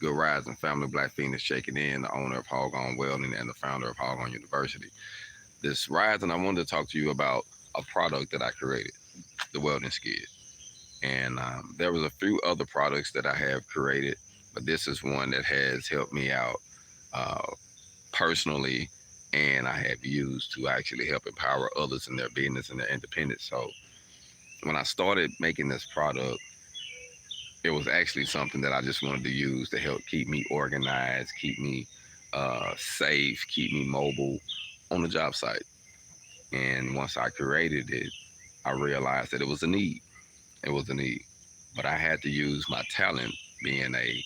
Good Rising family, Black Feniks checking in, the owner of HogOn Welding and the founder of HogOn University. This Rising, I wanted to talk to you about a product that I created, the Welding Skids. And there was a few other products that I have created, but this is one that has helped me out uh, personally, and I have used to actually help empower others in their business and their independence. So when I started making this product, it was actually something that I just wanted to use to help keep me organized, keep me safe, keep me mobile on the job site. And once I created it, I realized that it was a need. It was a need. But I had to use my talent being a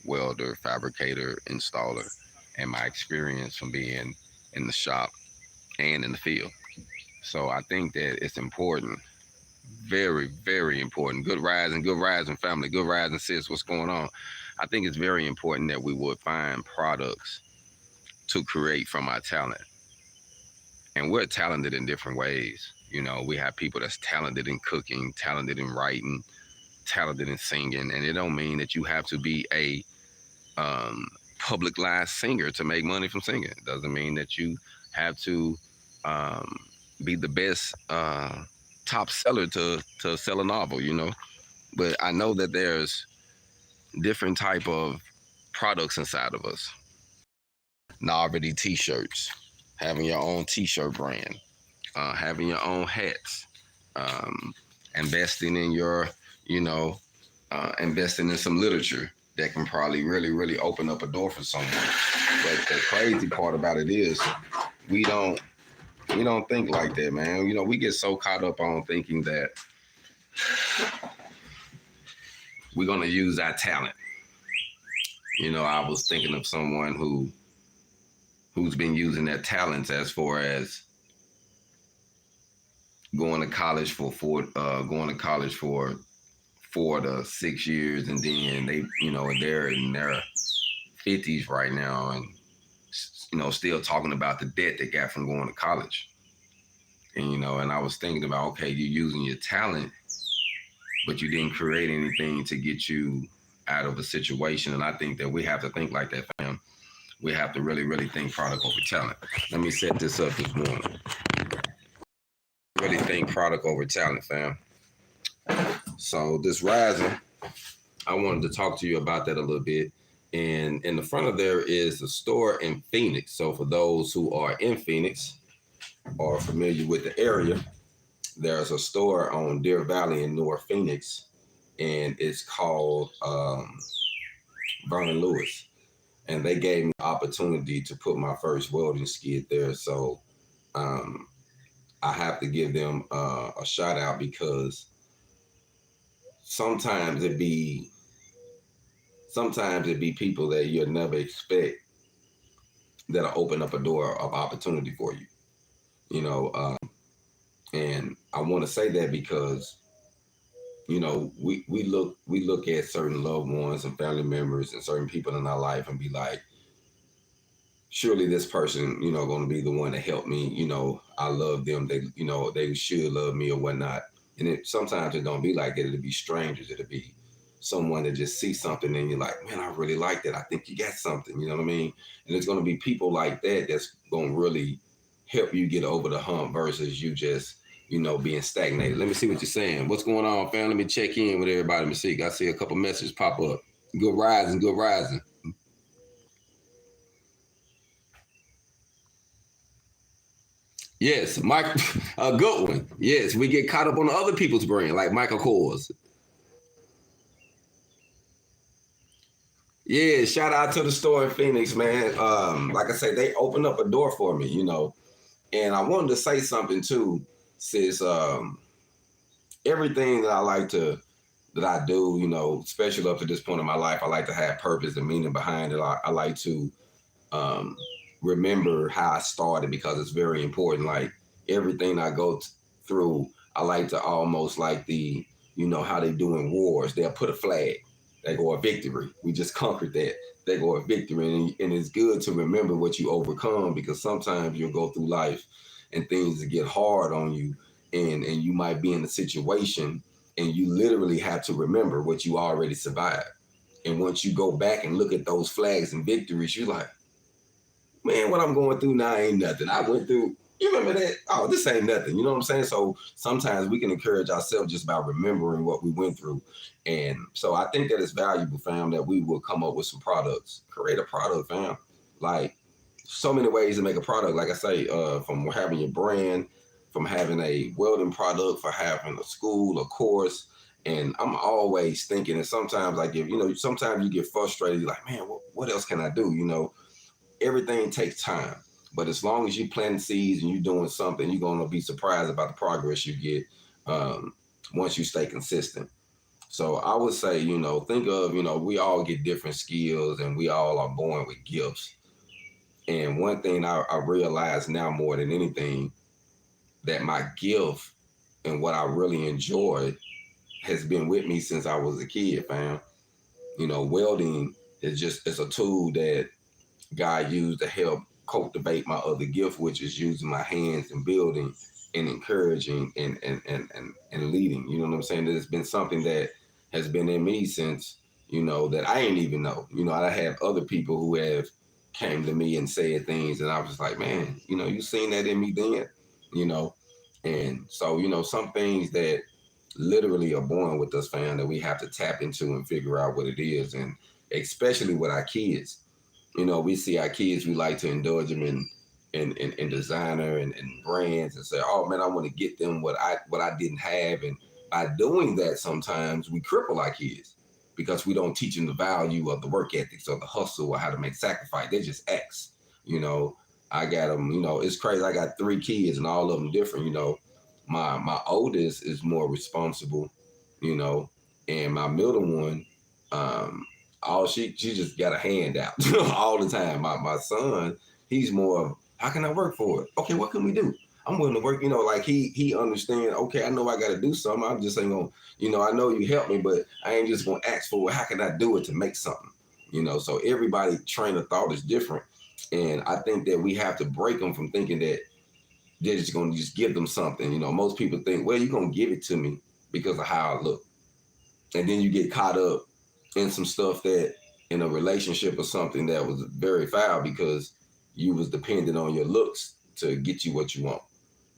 welder, fabricator, installer, and my experience from being in the shop and in the field. So I think that it's important, very, very important. Good rising family, good rising sis, what's going on? I think it's very important that we would find products to create from our talent. And we're talented in different ways. You know, we have people that's talented in cooking, talented in writing, talented in singing. And it don't mean that you have to be a public live singer to make money from singing. It doesn't mean that you have to um, be the best top seller to sell a novel, you know. But I know that there's different type of products inside of us. Novelty t-shirts, having your own t-shirt brand, having your own hats, um, investing in your, you know, investing in some literature that can probably really, really open up a door for someone. But the crazy part about it is we don't think like that, man. You know, we get so caught up on thinking that we're gonna use our talent. You know, I was thinking of someone who's been using their talents as far as going to college for going to college for 4 to 6 years, and then they, you know, they're in their 50s right now, and you know, still talking about the debt they got from going to college. And you know, and I was thinking about, okay, you're using your talent, but you didn't create anything to get you out of a situation. And I think that we have to think like that, fam. We have to really, really think product over talent. Let me set this up this morning. Really think product over talent, fam. So this rising, I wanted to talk to you about that a little bit. And in the front of there is the store in Feniks. So for those who are in Feniks or familiar with the area, there's a store on Deer Valley in North Feniks, and it's called Vernon Lewis. And they gave me the opportunity to put my first welding skid there. So um, I have to give them a shout out, because sometimes it be people that you'll never expect that'll open up a door of opportunity for you. You know, and I want to say that because, you know, we look at certain loved ones and family members and certain people in our life and be like, surely this person, you know, going to be the one to help me. You know, I love them. They, you know, they should love me or whatnot. And sometimes it don't be like that. It'll be strangers. It'll be someone that just sees something and you're like, man, I really like that. I think you got something. You know what I mean? And it's going to be people like that that's going to really help you get over the hump versus you just, you know, being stagnated. Let me see what you're saying. What's going on, fam? Let me check in with everybody. Let me see. I see a couple messages pop up. Good rising, good rising. Yes, Mike, a good one. Yes, we get caught up on other people's brain, like Michael Kors. Yeah, shout out to the store in Feniks, man. Like I say, they opened up a door for me, you know. And I wanted to say something too, sis. Everything that I do, you know, especially up to this point in my life, I like to have purpose and meaning behind it. I like to um, remember how I started, because it's very important. Like everything I go through, I like to almost like you know, how they do in wars. They'll put a flag. They go a victory. We just conquered that. They go a victory. And it's good to remember what you overcome, because sometimes you'll go through life and things get hard on you, and you might be in a situation and you literally have to remember what you already survived. And once you go back and look at those flags and victories, you're like, man, what I'm going through now ain't nothing. I went through, you remember that? Oh, this ain't nothing. You know what I'm saying? So sometimes we can encourage ourselves just by remembering what we went through. And so I think that it's valuable, fam, that we will come up with some products. Create a product, fam. Like, so many ways to make a product. Like I say, from having your brand, from having a welding product, for having a school, a course. And I'm always thinking, and sometimes I give, sometimes you get frustrated. You're like, man, what else can I do? Everything takes time. But as long as you plant seeds and you're doing something, you're going to be surprised about the progress you get um, once you stay consistent. So I would say, think of, we all get different skills and we all are born with gifts. And one thing I realize now more than anything, that my gift and what I really enjoy has been with me since I was a kid, fam. Welding is a tool that God used to help cultivate my other gift, which is using my hands and building and encouraging and leading. You know what I'm saying? It's been something that has been in me since, that I ain't even know. I had other people who have came to me and said things, and I was like, man, you seen that in me then, you know? And so, some things that literally are born with us, fam, that we have to tap into and figure out what it is. And especially with our kids, we see our kids, we like to indulge them in designer and brands and say, oh man, I want to get them what I didn't have. And by doing that, sometimes we cripple our kids because we don't teach them the value of the work ethics or the hustle or how to make sacrifice. They just X. I got them, it's crazy. I got 3 kids and all of them different. My oldest is more responsible, you know, and my middle one, um, all she just got a hand out all the time. My son, he's more of, how can I work for it? Okay, what can we do? I'm willing to work, like he understand, okay, I know I gotta do something. I'm just ain't gonna, I know you help me, but I ain't just gonna ask for it. How can I do it to make something? So everybody train of thought is different. And I think that we have to break them from thinking that they're just gonna just give them something. Most people think, well, you're gonna give it to me because of how I look. And then you get caught up in some stuff that in a relationship or something that was very foul because you was dependent on your looks to get you what you want,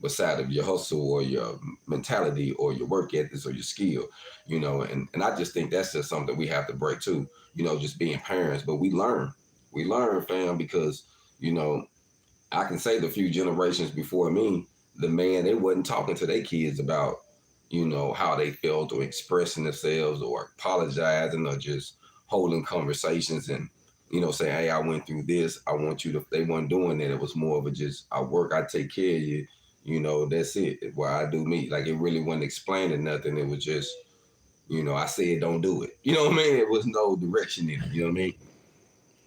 beside of your hustle or your mentality or your work ethics or your skill, and I just think that's just something we have to break too, just being parents. But we learn, fam, because, you know, I can say the few generations before me, they wasn't talking to their kids about, how they felt or expressing themselves or apologizing or just holding conversations and, saying, hey, I went through this. I want you to, they weren't doing that. It was more of a just, I work, I take care of you. That's it. Well, I do me. Like, it really wasn't explaining nothing. It was just, I said, don't do it. You know what I mean? It was no direction in it. You know what I mean?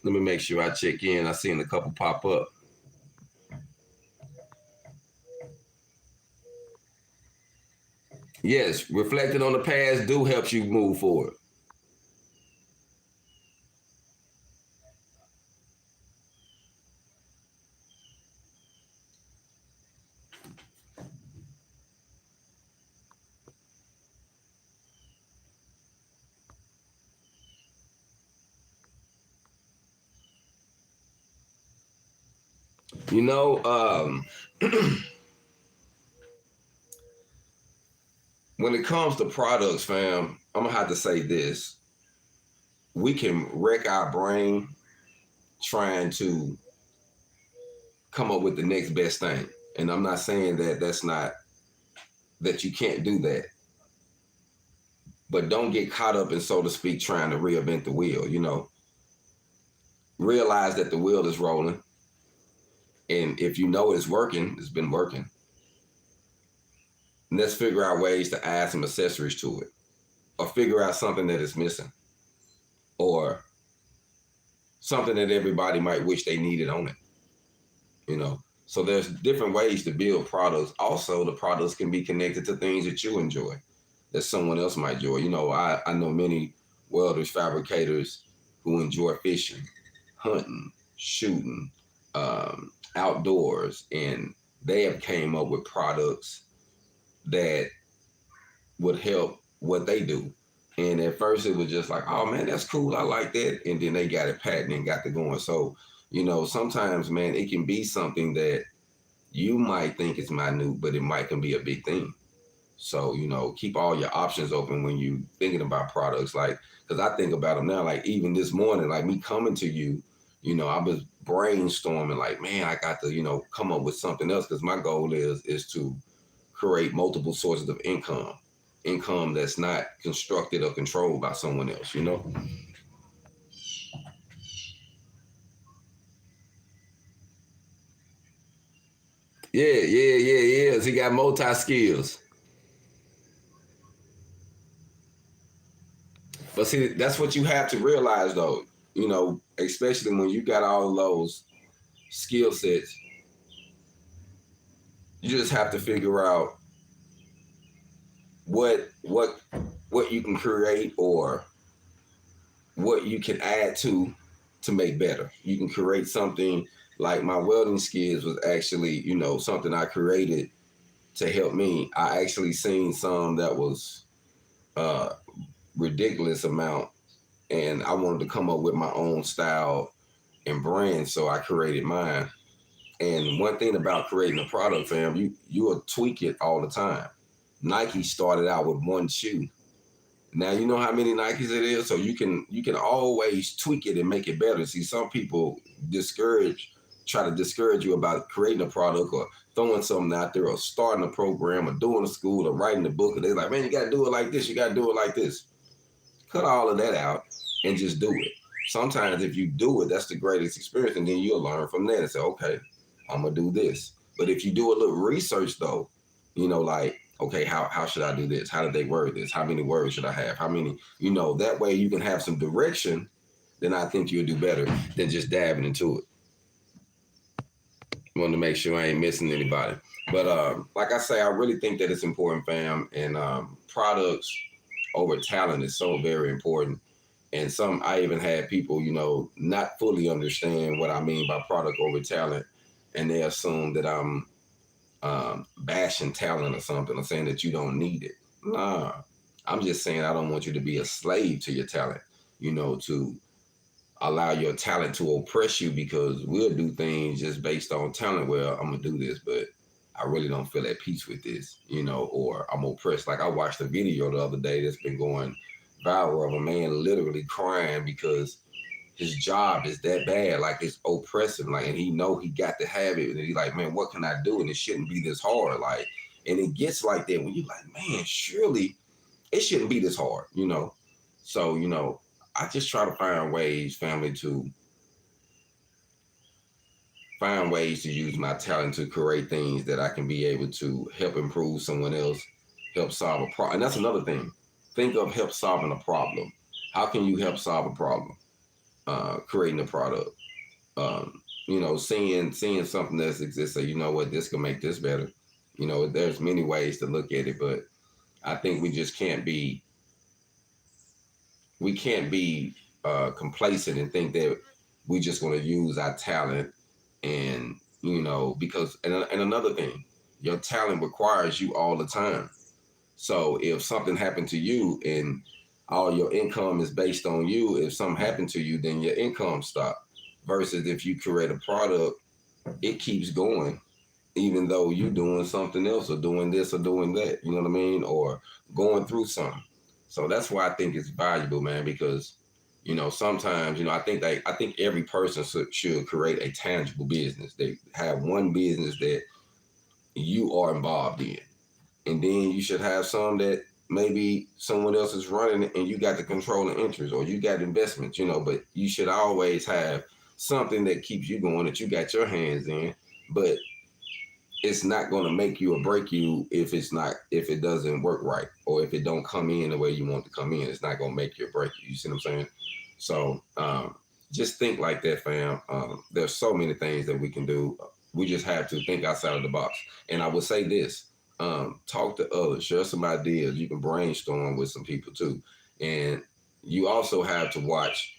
Let me make sure I check in. I seen a couple pop up. Yes, reflecting on the past do helps you move forward. You know, when it comes to products, fam, I'm gonna have to say this: we can wreck our brain trying to come up with the next best thing. And I'm not saying that that's not that you can't do that, but don't get caught up in, so to speak, trying to reinvent the wheel. Realize that the wheel is rolling, and if you know it's working, it's been working. And let's figure out ways to add some accessories to it, or figure out something that is missing, or something that everybody might wish they needed on it. So there's different ways to build products. Also, the products can be connected to things that you enjoy, that someone else might enjoy. I know many welders, fabricators who enjoy fishing, hunting, shooting, outdoors, and they have came up with products that would help what they do. And at first it was just like, oh man, that's cool. I like that. And then they got it patented and got to going. So, sometimes, man, it can be something that you might think is minute, but it might can be a big thing. So, keep all your options open when you thinking about products. Like, because I think about them now, like even this morning, like me coming to you, I was brainstorming like, man, I got to, come up with something else. Because my goal is to create multiple sources of income that's not constructed or controlled by someone else. Yeah, yeah, yeah, yeah. He got multi skills. But see, that's what you have to realize though, especially when you got all those skill sets, you just have to figure out what you can create or what you can add to make better. You can create something like my welding skids was actually, something I created to help me. I actually seen some that was uh ridiculous amount and I wanted to come up with my own style and brand, so I created mine. And one thing about creating a product, fam, you will tweak it all the time. Nike started out with one shoe. Now you know how many Nikes it is, so you can always tweak it and make it better. See, some people try to discourage you about creating a product or throwing something out there or starting a program or doing a school or writing a book. And they're like, man, you got to do it like this. You got to do it like this. Cut all of that out and just do it. Sometimes if you do it, that's the greatest experience, and then you'll learn from that and say, okay, I'm gonna do this. But if you do a little research though, like, okay, how should I do this? How did they word this? How many words should I have? How many, that way you can have some direction, then I think you'll do better than just dabbing into it. Want to make sure I ain't missing anybody. But like I say, I really think that it's important, fam, and products over talent is so very important. And I even had people, not fully understand what I mean by product over talent, and they assume that I'm bashing talent or something, or saying that you don't need it. Nah, I'm just saying I don't want you to be a slave to your talent, to allow your talent to oppress you, because we'll do things just based on talent. Well, I'm gonna do this, but I really don't feel at peace with this, or I'm oppressed. Like I watched a video the other day that's been going viral of a man literally crying because his job is that bad, like it's oppressive, like, and he know he got to have it, and he's like, man, what can I do? And it shouldn't be this hard, like, and it gets like that when you're like, man, surely it shouldn't be this hard. So I just try to find ways, family, to find ways to use my talent to create things that I can be able to help improve someone else, help solve a problem. And that's another thing. Think of help solving a problem. How can you help solve a problem? Creating a product. Seeing something that exists, say, you know what, this can make this better. There's many ways to look at it, but I think we can't be complacent and think that we just going to use our talent. And because and another thing, your talent requires you all the time. So if something happened to you and all your income is based on you, if something happened to you, then your income stops. Versus if you create a product, it keeps going, even though you're doing something else or doing this or doing that, you know what I mean? Or going through something. So that's why I think it's valuable, man, because sometimes, I think every person should create a tangible business. They have one business that you are involved in. And then you should have some that maybe someone else is running and you got the control and interest, or you got investments, but you should always have something that keeps you going, that you got your hands in. But it's not going to make you or break you if it doesn't work right, or if it don't come in the way you want to come in. It's not going to make you or break you. You see what I'm saying? So just think like that, fam. There's so many things that we can do. We just have to think outside of the box. And I would say this, talk to others, share some ideas. You can brainstorm with some people too. And you also have to watch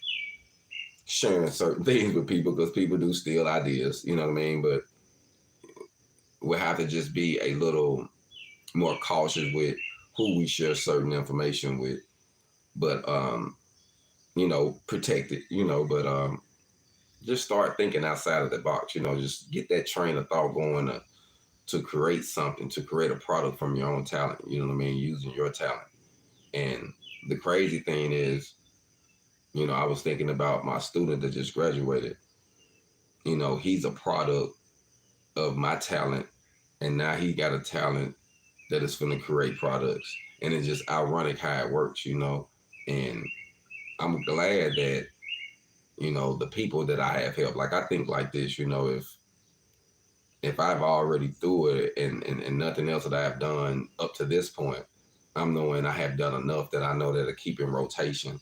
sharing certain things with people, because people do steal ideas, you know what I mean? But we'll have to just be a little more cautious with who we share certain information with. but you know, protect it, you know, but just start thinking outside of the box, you know, just get that train of thought going to create something, to create a product from your own talent, you know what I mean, using your talent. And the crazy thing is, you know, I was thinking about my student that just graduated. You know, he's a product of my talent, and now he got a talent that is going to create products. And it's just ironic how it works, you know. And I'm glad that, you know, the people that I have helped, like I think like this, you know, if I've already through it and nothing else that I have done up to this point, I'm knowing I have done enough that I know that'll keep in rotation,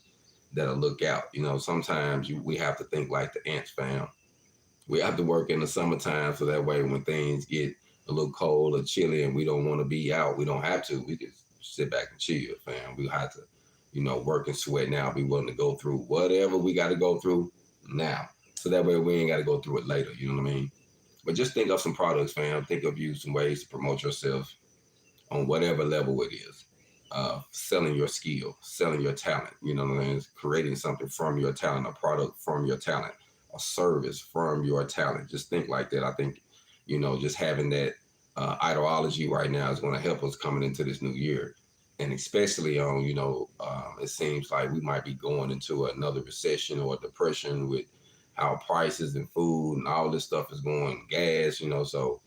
that'll look out. You know, sometimes we have to think like the ants, fam. We have to work in the summertime so that way when things get a little cold or chilly and we don't want to be out, we don't have to. We can sit back and chill, fam. We have to, you know, work and sweat now, be willing to go through whatever we got to go through now. So that way we ain't got to go through it later. You know what I mean? But just think of some products, fam. Think of you some ways to promote yourself on whatever level it is. Selling your skill, selling your talent, you know what I mean? Creating something from your talent, a product from your talent, a service from your talent. Just think like that. I think, you know, just having that ideology right now is going to help us coming into this new year. And especially on, you know, it seems like we might be going into another recession or depression with how prices and food and all this stuff is going, gas, you know, so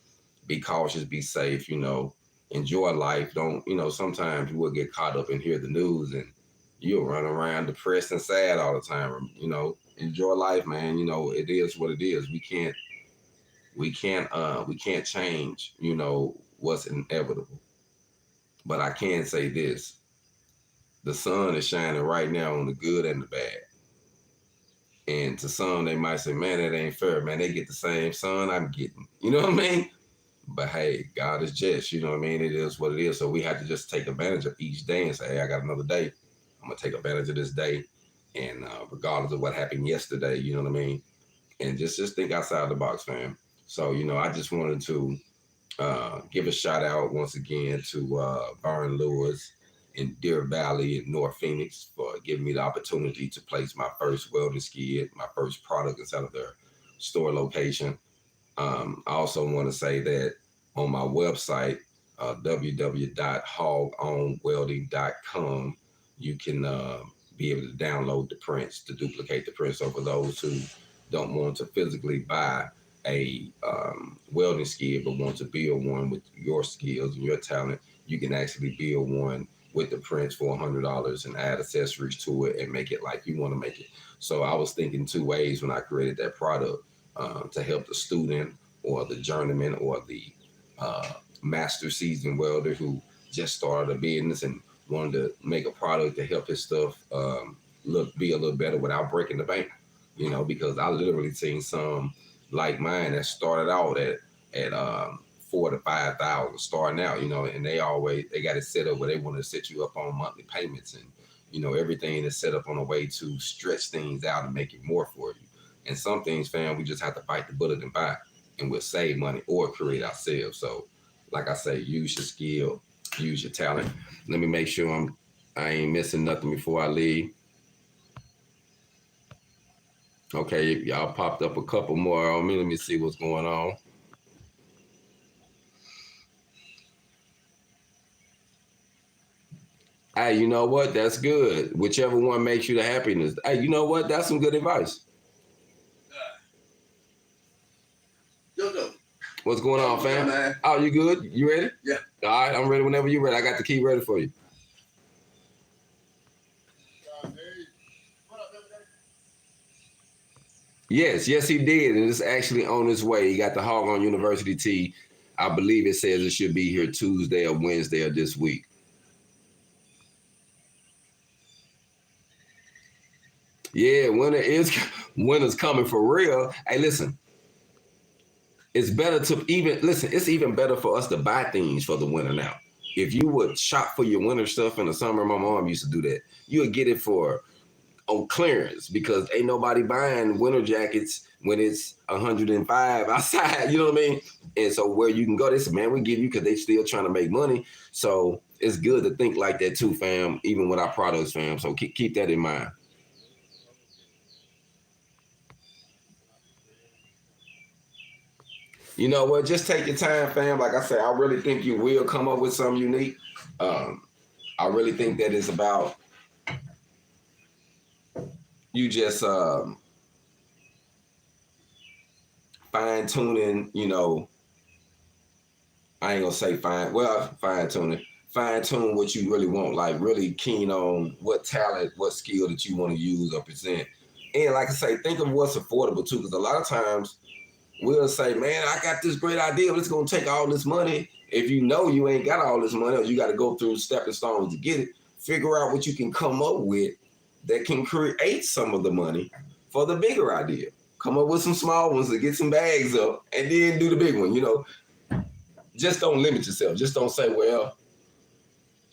be cautious, be safe, you know, enjoy life. Don't, you know, sometimes you will get caught up and hear the news and you'll run around depressed and sad all the time. You know, enjoy life, man. You know, it is what it is. We can't change, you know, what's inevitable. But I can say this. The sun is shining right now on the good and the bad. And to some, they might say, man, that ain't fair, man. They get the same sun I'm getting. You know what I mean? But hey, God is just, you know what I mean? It is what it is. So we have to just take advantage of each day and say, hey, I got another day. I'm going to take advantage of this day. And regardless of what happened yesterday, you know what I mean? And just think outside the box, fam. So, you know, I just wanted to give a shout out once again to Vern Lewis in Deer Valley in North Phoenix for giving me the opportunity to place my first welding skid, my first product inside of their store location. I also want to say that on my website, www.HogOnWelding.com, you can be able to download the prints to duplicate the prints. So for those who don't want to physically buy a welding skid but want to build one with your skills and your talent, you can actually build one with the prints for $100 and add accessories to it and make it like you want to make it. So I was thinking two ways when I created that product. To help the student or the journeyman or the master seasoned welder who just started a business and wanted to make a product to help his stuff be a little better without breaking the bank. You know, because I literally seen some like mine that started out at $4,000 to $5,000 starting out. You know, and they got it set up where they want to set you up on monthly payments, and you know everything is set up on a way to stretch things out and make it more for you. And some things, fam, we just have to bite the bullet and buy, and we'll save money or create ourselves. So, like I say, use your skill, use your talent. Let me make sure I ain't missing nothing before I leave. Okay, y'all popped up a couple more on me. Let me see what's going on. Hey, you know what? That's good. Whichever one makes you the happiness. Hey, you know what? That's some good advice. What's going on, fam? Yeah, oh, you good? You ready? Yeah. All right, I'm ready whenever you're ready. I got the key ready for you. Yes, he did. And it's actually on its way. He got the HogOn University tee. I believe it says it should be here Tuesday or Wednesday of this week. Yeah, winter's coming for real. Hey, listen. It's better to it's even better for us to buy things for the winter now. If you would shop for your winter stuff in the summer, my mom used to do that. You would get it on clearance because ain't nobody buying winter jackets when it's 105 outside, you know what I mean? And so where you can go, they say, man, we give you because they still trying to make money. So it's good to think like that too, fam, even with our products, fam. So keep that in mind. You know what? Just take your time, fam. Like I said, I really think you will come up with something unique. Um, I really think that it's about you just fine tuning, I ain't gonna say fine tuning. Fine tune what you really want, like really keen on what talent, what skill that you want to use or present. And like I say, think of what's affordable too, because a lot of times we'll say, man, I got this great idea, but it's gonna take all this money. If you know you ain't got all this money, or you got to go through stepping stones to get it, figure out what you can come up with that can create some of the money for the bigger idea. Come up with some small ones to get some bags up, and then do the big one. Just don't limit yourself. Just don't say, well,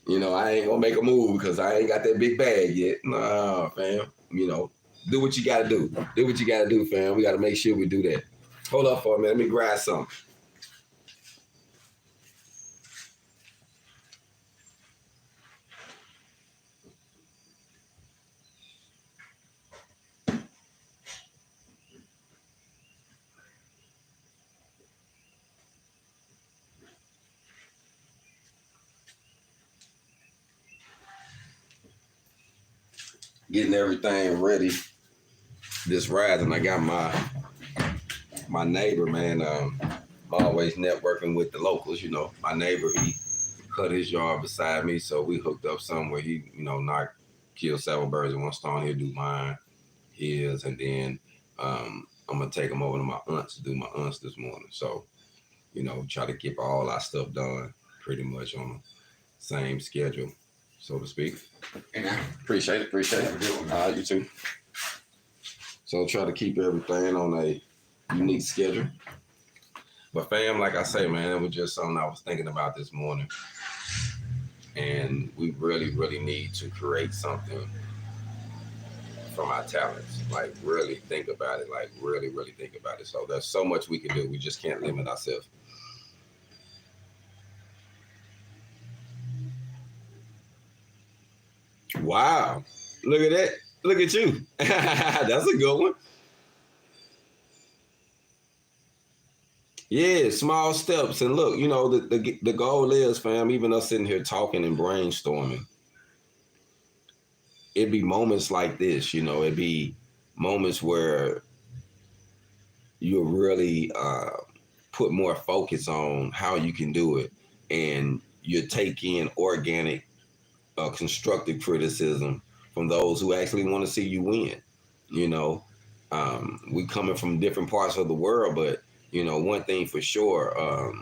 I ain't gonna make a move because I ain't got that big bag yet. Nah, fam. Do what you gotta do. Do what you gotta do, fam. We gotta make sure we do that. Hold up for a minute. Let me grab something. Getting everything ready. This rising, I got my neighbor, man. Always networking with the locals. My neighbor, he cut his yard beside me, so we hooked up somewhere. He, killed several birds with one stone. He'll do mine, his, and then I'm gonna take him over to my aunt's to do my aunt's this morning. So, try to get all our stuff done pretty much on the same schedule, so to speak. And I Appreciate it. You too. So try to keep everything on a unique schedule. But fam, like I say, man, it was just something I was thinking about this morning. And we really, really need to create something from our talents. Like really think about it. Like really, really think about it. So there's so much we can do. We just can't limit ourselves. Wow. Look at that. Look at you. That's a good one. Yeah, small steps. And look, the goal is, fam, even us sitting here talking and brainstorming, it'd be moments like this, it'd be moments where you'll really put more focus on how you can do it. And you take in organic, constructive criticism from those who actually want to see you win. We coming from different parts of the world, but one thing for sure,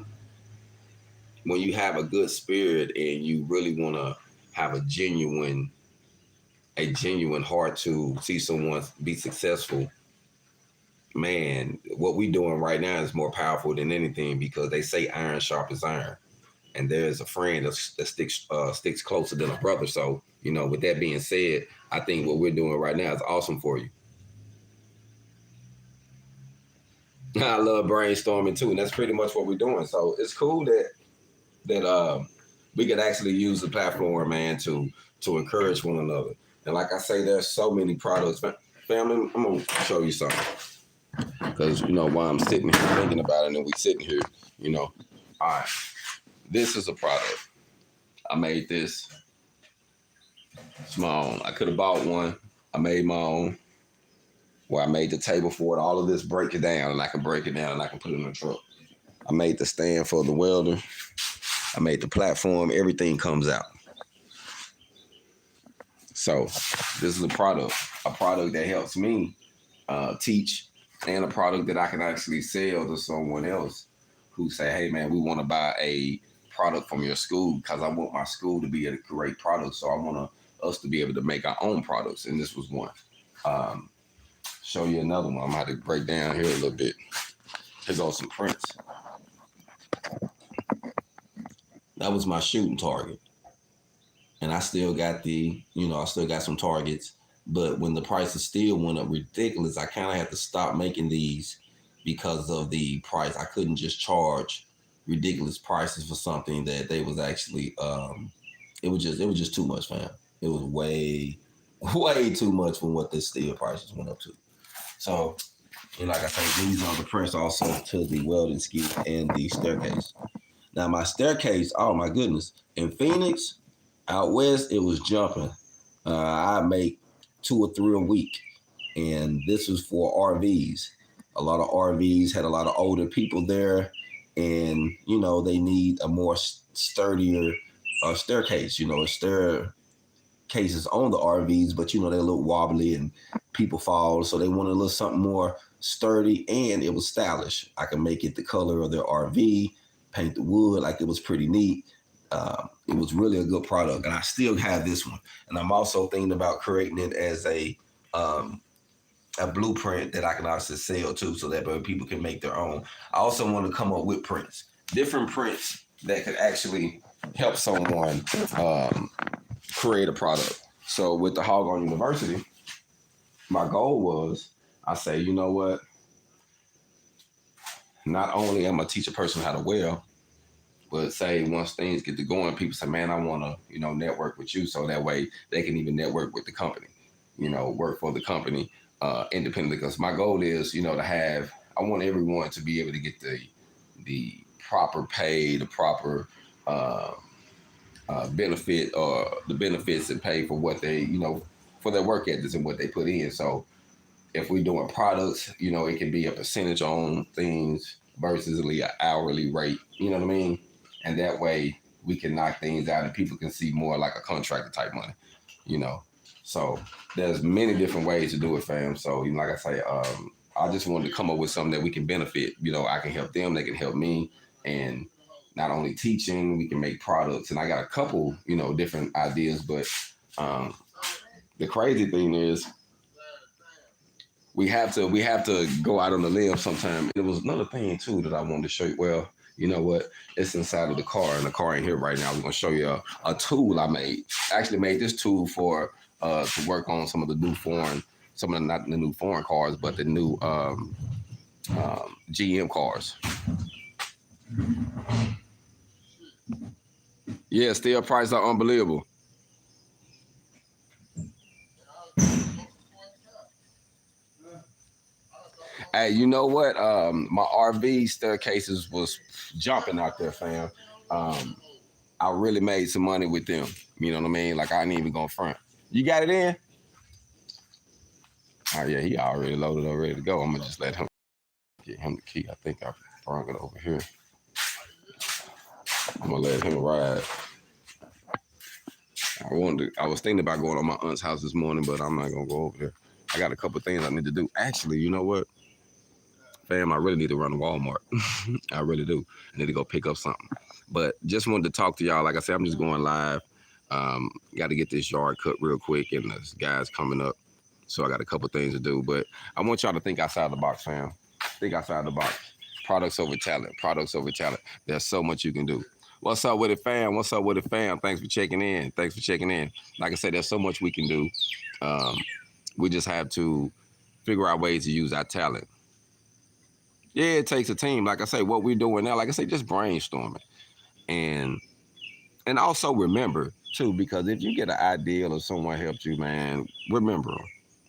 when you have a good spirit and you really want to have a genuine heart to see someone be successful, man, what we doing right now is more powerful than anything, because they say iron sharpens iron, and there's a friend that sticks closer than a brother. So, with that being said, I think what we're doing right now is awesome for you. I love brainstorming too, and that's pretty much what we're doing. So it's cool that we could actually use the platform, man, to encourage one another. And like I say, there's so many products. Family, I'm gonna show you something, because while I'm sitting here thinking about it, and we sitting here, all right, this is a product. I made this small. I could have bought one. I made my own, where I made the table for it. All of this, break it down, and I can break it down and I can put it in the truck. I made the stand for the welder. I made the platform. Everything comes out. So this is a product that helps me teach, and a product that I can actually sell to someone else who say, hey, man, we want to buy a product from your school, because I want my school to be a great product. So I want us to be able to make our own products. And this was one. Show you another one. I'm going to have to break down here a little bit. Here's on some prints. That was my shooting target. And I still got some targets. But when the prices still went up ridiculous, I kind of had to stop making these because of the price. I couldn't just charge ridiculous prices for something that they was actually it was just too much, fam. It was way too much from what the steel prices went up to. So, and like I say, these are the prints also to the welding skid and the staircase. Now my staircase, oh my goodness, in Phoenix, out west, it was jumping. I make 2 or 3 a week, and this was for RVs. A lot of RVs had a lot of older people there, and they need a more sturdier staircase. Staircases on the RVs, but they're a little wobbly and people fall, so they wanted a little something more sturdy, and it was stylish. I could make it the color of their RV, paint the wood, like it was pretty neat. It was really a good product, and I still have this one. And I'm also thinking about creating it as a blueprint that I can also sell too, so that people can make their own. I also want to come up with different prints that could actually help someone create a product. So with the HogOn University, my goal was, I say, you know what? Not only am I teach a person how to weld, but say once things get to going, people say, man, I want to, network with you, so that way they can even network with the company, work for the company independently. Because my goal is, I want everyone to be able to get the proper pay, the proper benefit, or the benefits and pay for what they, for their work ethics and what they put in. So if we're doing products, it can be a percentage on things versus an hourly rate, you know what I mean? And that way we can knock things out and people can see more like a contractor type money, So there's many different ways to do it, fam. So, like I say, I just wanted to come up with something that we can benefit. I can help them, they can help me. And not only teaching, we can make products. And I got a couple, different ideas. But the crazy thing is, we have to go out on the limb sometime. There was another thing too that I wanted to show you. Well, you know what? It's inside of the car, and the car ain't here right now. We're gonna show you a tool I made. I actually made this tool for to work on some of the new foreign, not the new foreign cars, but the new GM cars. Yeah, steel prices are unbelievable. Hey, you know what? My RV staircases was jumping out there, fam. I really made some money with them. You know what I mean? Like, I ain't even gonna front. You got it in? Oh yeah, he already loaded up, ready to go. I'm gonna just let him get him the key. I think I brought it over here. I'm gonna let him ride. I was thinking about going to my aunt's house this morning, but I'm not gonna go over there. I got a couple things I need to do. Actually, you know what? Fam, I really need to run to Walmart. I really do. I need to go pick up something. But just wanted to talk to y'all. Like I said, I'm just going live. Got to get this yard cut real quick, and this guy's coming up. So I got a couple things to do. But I want y'all to think outside the box, fam. Think outside the box. Products over talent. Products over talent. There's so much you can do. What's up with it, fam? What's up with it, fam? Thanks for checking in. Thanks for checking in. Like I said, there's so much we can do. We just have to figure out ways to use our talent. Yeah, it takes a team. Like I say, what we're doing now, like I say, just brainstorming. And also remember, too, because if you get an idea or someone helped you, man, remember,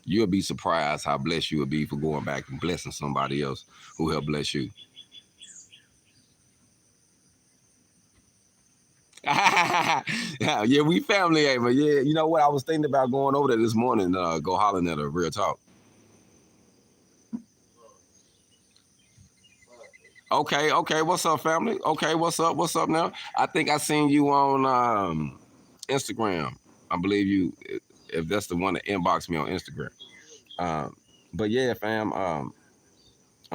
you'll be surprised how blessed you will be for going back and blessing somebody else who helped bless you. Yeah, we family, but yeah, you know what? I was thinking about going over there this morning, go hollering at her, real talk. Okay, what's up, family? Okay, what's up now? I think I seen you on Instagram. I believe you, if that's the one that inboxed me on Instagram. But yeah, fam, I'm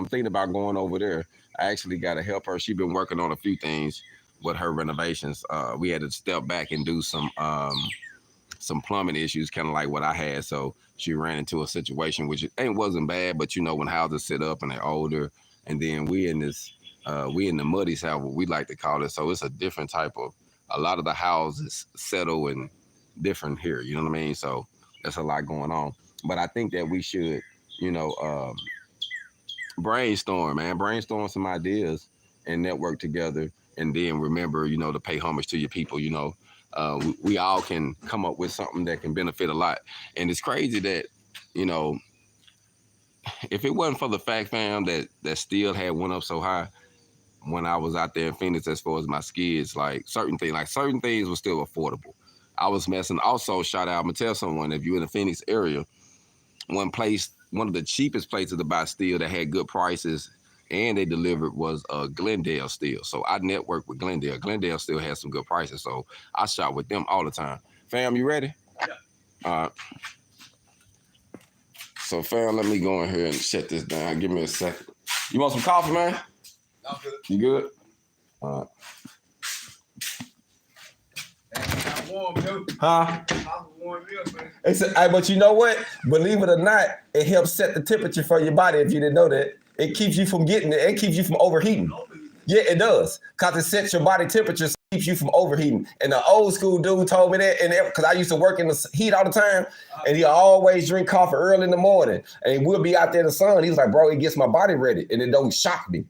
thinking about going over there. I actually got to help her. She's been working on a few things with her renovations. We had to step back and do some plumbing issues, kind of like what I had. So she ran into a situation which wasn't bad, but when houses sit up and they're older, and then we in the muddy south, what we like to call it. So it's a different type of. A lot of the houses settle and different here. You know what I mean? So there's a lot going on. But I think that we should, brainstorm some ideas and network together, and then remember, to pay homage to your people. we all can come up with something that can benefit a lot. And it's crazy that, you know, if it wasn't for the fact, fam, that steel had went up so high when I was out there in Phoenix, as far as my skids, like certain things were still affordable. I was messing. Also, shout out, I'm gonna tell someone, if you're in the Phoenix area, one of the cheapest places to buy steel that had good prices and they delivered was Glendale Steel. So I networked with Glendale. Glendale still has some good prices, so I shop with them all the time. Fam, you ready? Yeah. All right. So fam, let me go in here and shut this down. Give me a second. You want some coffee, man? I'm good. You good? All right. Warm, dude. Huh? Warm milk, man. But you know what? Believe it or not, it helps set the temperature for your body. If you didn't know that, it keeps you from getting it. It keeps you from overheating. Yeah, it does, cause it sets your body temperature, so it keeps you from overheating. And the old school dude told me that, and cause I used to work in the heat all the time, and he always drink coffee early in the morning, and we'll be out there in the sun. He's like, bro, it gets my body ready, and it don't shock me.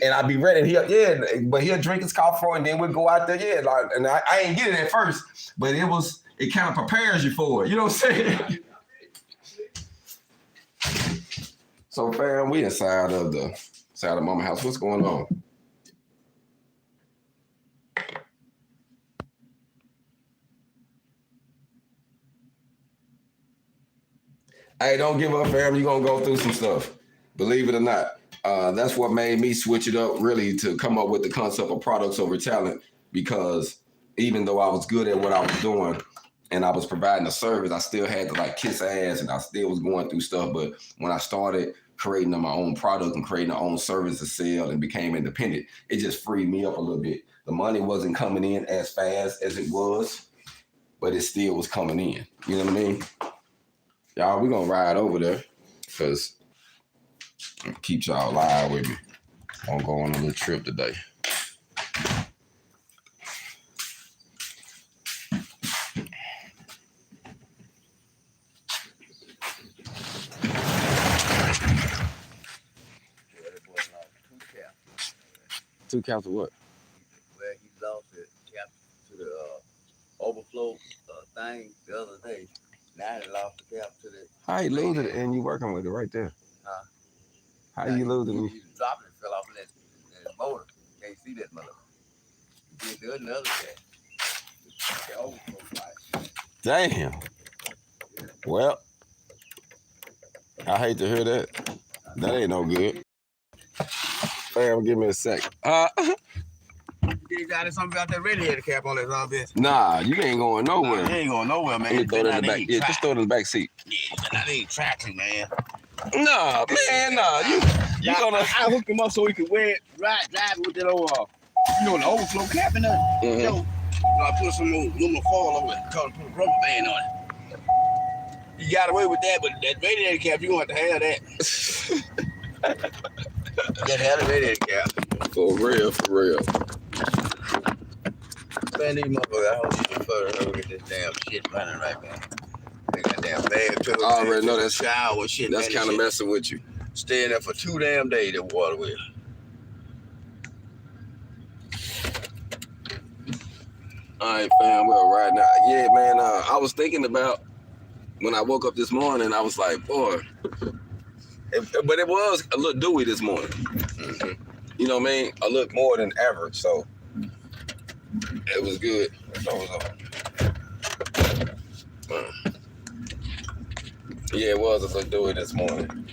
And I'll be ready. But he'll drink his coffee, and then we'll go out there. Yeah, like, and I ain't get it at first, but it kind of prepares you for it. You know what I'm saying? So fam, we inside of Mama house. What's going on? Hey, don't give up, fam. You're gonna go through some stuff. Believe it or not. That's what made me switch it up, really, to come up with the concept of products over talent, because even though I was good at what I was doing and I was providing a service, I still had to like kiss ass and I still was going through stuff. But when I started creating my own product and creating my own service to sell and became independent, it just freed me up a little bit. The money wasn't coming in as fast as it was, but it still was coming in. You know what I mean? Y'all, we're gonna ride over there because keep y'all live with me. I'm gonna go on a little trip today. Two caps of what? Well, he lost the cap to the overflow thing the other day. Now he lost the cap to the. How you lose it and you working with it right there? Huh? How you lose it? He dropped it, fell off in that motor. Can't see that mother. He did another guy. The overflow pipe. Damn. Well, I hate to hear that. That ain't no good. Fam, give me a sec. You got something about that radiator cap on that bitch. Nah, you ain't going nowhere. You ain't going nowhere, man. Let me throw it in the back. Yeah, just throw it in the back seat. Yeah, but I need traction, man. Nah, man, nah. You gonna? I hooked him up so he could wear it, drive with that old, the overflow cap in there. Mm-hmm. I put some aluminum foil over it, put a rubber band on it. You got away with that, but that radiator cap, you gonna have to have that. That had a radiator cap. For real. Man, these motherfuckers, I hope you can further look at this damn shit running right now. They got damn bad pillows. I already know that's shower shit. That's kind of messing with you. Staying there for 2 damn days, that water wheel. All right, fam. Well, right now, yeah, man. I was thinking about when I woke up this morning. I was like, boy, but it was a little dewy this morning. Mm-hmm. You know what I mean? A little more than average, so it was good. Yeah, it was a little dewy this morning,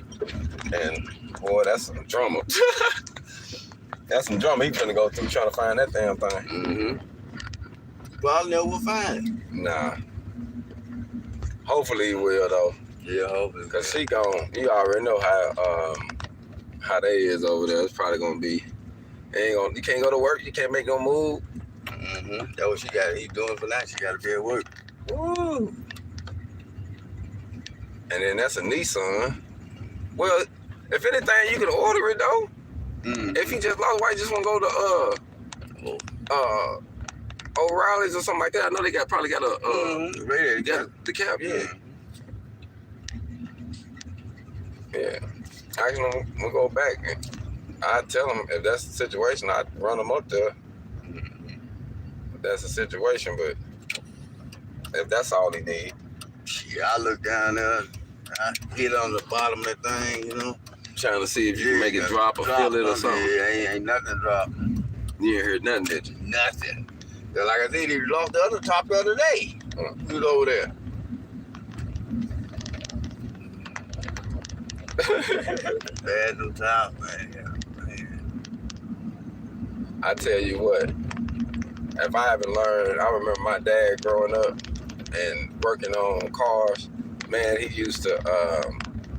and boy, that's some drama. That's some drama. He finna go through trying to find that damn thing. Mm-hmm. Well, I'll never find it. Nah. Hopefully he will though. Yeah, hopefully. Cause she gone. You already know how they is over there. It's probably gonna be. You can't go to work. You can't make no move. Mm-hmm. That's what she got. He's doing for now. She got to be at work. Woo. And then that's a Nissan. Well, if anything, you can order it though. Mm-hmm. If he just lost, why you just want to go to O'Reilly's or something like that? I know they probably got a radiator cap. The cap, yeah. Yeah. Actually, we'll go back and I tell them if that's the situation, I'd run them up there. If that's the situation, but if that's all he need. Yeah, I look down there, I hit on the bottom of that thing, you know. Trying to see if you can make it drop or feel it or something. Yeah, ain't nothing drop. You ain't heard nothing, did you? Nothing. Cause like I said, he lost the other top the other day. He was over there. Bad new top, man. I tell you what, if I haven't learned, I remember my dad growing up and working on cars. Man, he used to,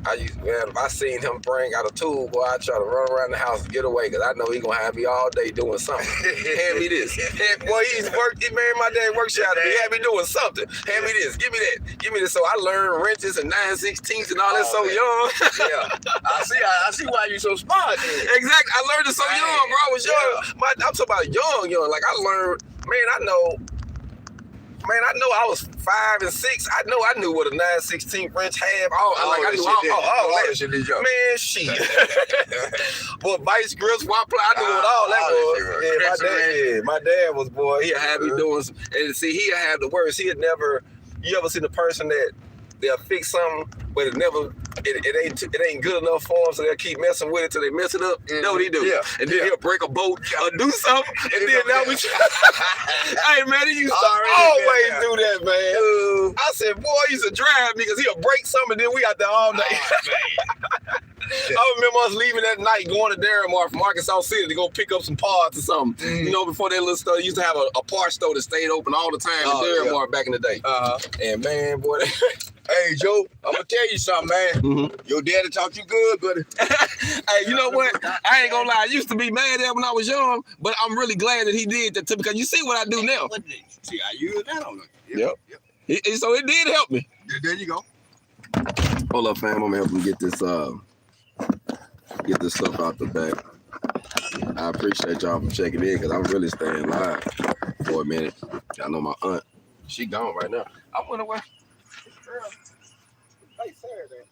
if I seen him bring out a tool, boy, I try to run around the house and get away because I know he gonna have me all day doing something. Hand me this. Boy, he used to work, my dad workshop to me, had me doing something. Hand me this, give me that, give me this. So I learned wrenches and 9/16 and all that so young. Yeah, I see why you so smart. Then. Exactly, I learned it so young, bro. I was young. I'm talking about young. Like I learned, I know I was 5 and 6. I knew what a 9/16 wrench had. I knew all that shit. Man, shit. Boy, vice grips, swap ply, I knew what all that was. Yeah, my dad was, boy, he'd have me doing some, and see, he'd have the worst. He'd never, you ever seen the person that they'll fix something, but it ain't good enough for them, so they'll keep messing with it till they mess it up. You know what he do? Yeah. And then he'll break a bolt or do something, and then now we hey, man, he used to always do that, man. I said, boy, he used to drive me because he'll break something, and then we out there all day. I remember us leaving that night, going to Darramar from Arkansas City to go pick up some parts or something. You know, before that little store, used to have a parts store that stayed open all the time in Darramar back in the day. And man, boy, hey, Joe, I'm gonna tell you something, man. Your daddy taught you good, buddy. Hey, you know what? I ain't gonna lie. I used to be mad at him when I was young, but I'm really glad that he did that too, because you see what I do now. See, I use that on it. Yep. So it did help me. There you go. Hold up, fam. I'm gonna help him get this stuff out the back. I appreciate y'all for checking in because I'm really staying live for a minute. I know my aunt, she gone right now. I went away. Girl, hey, Sarah, there.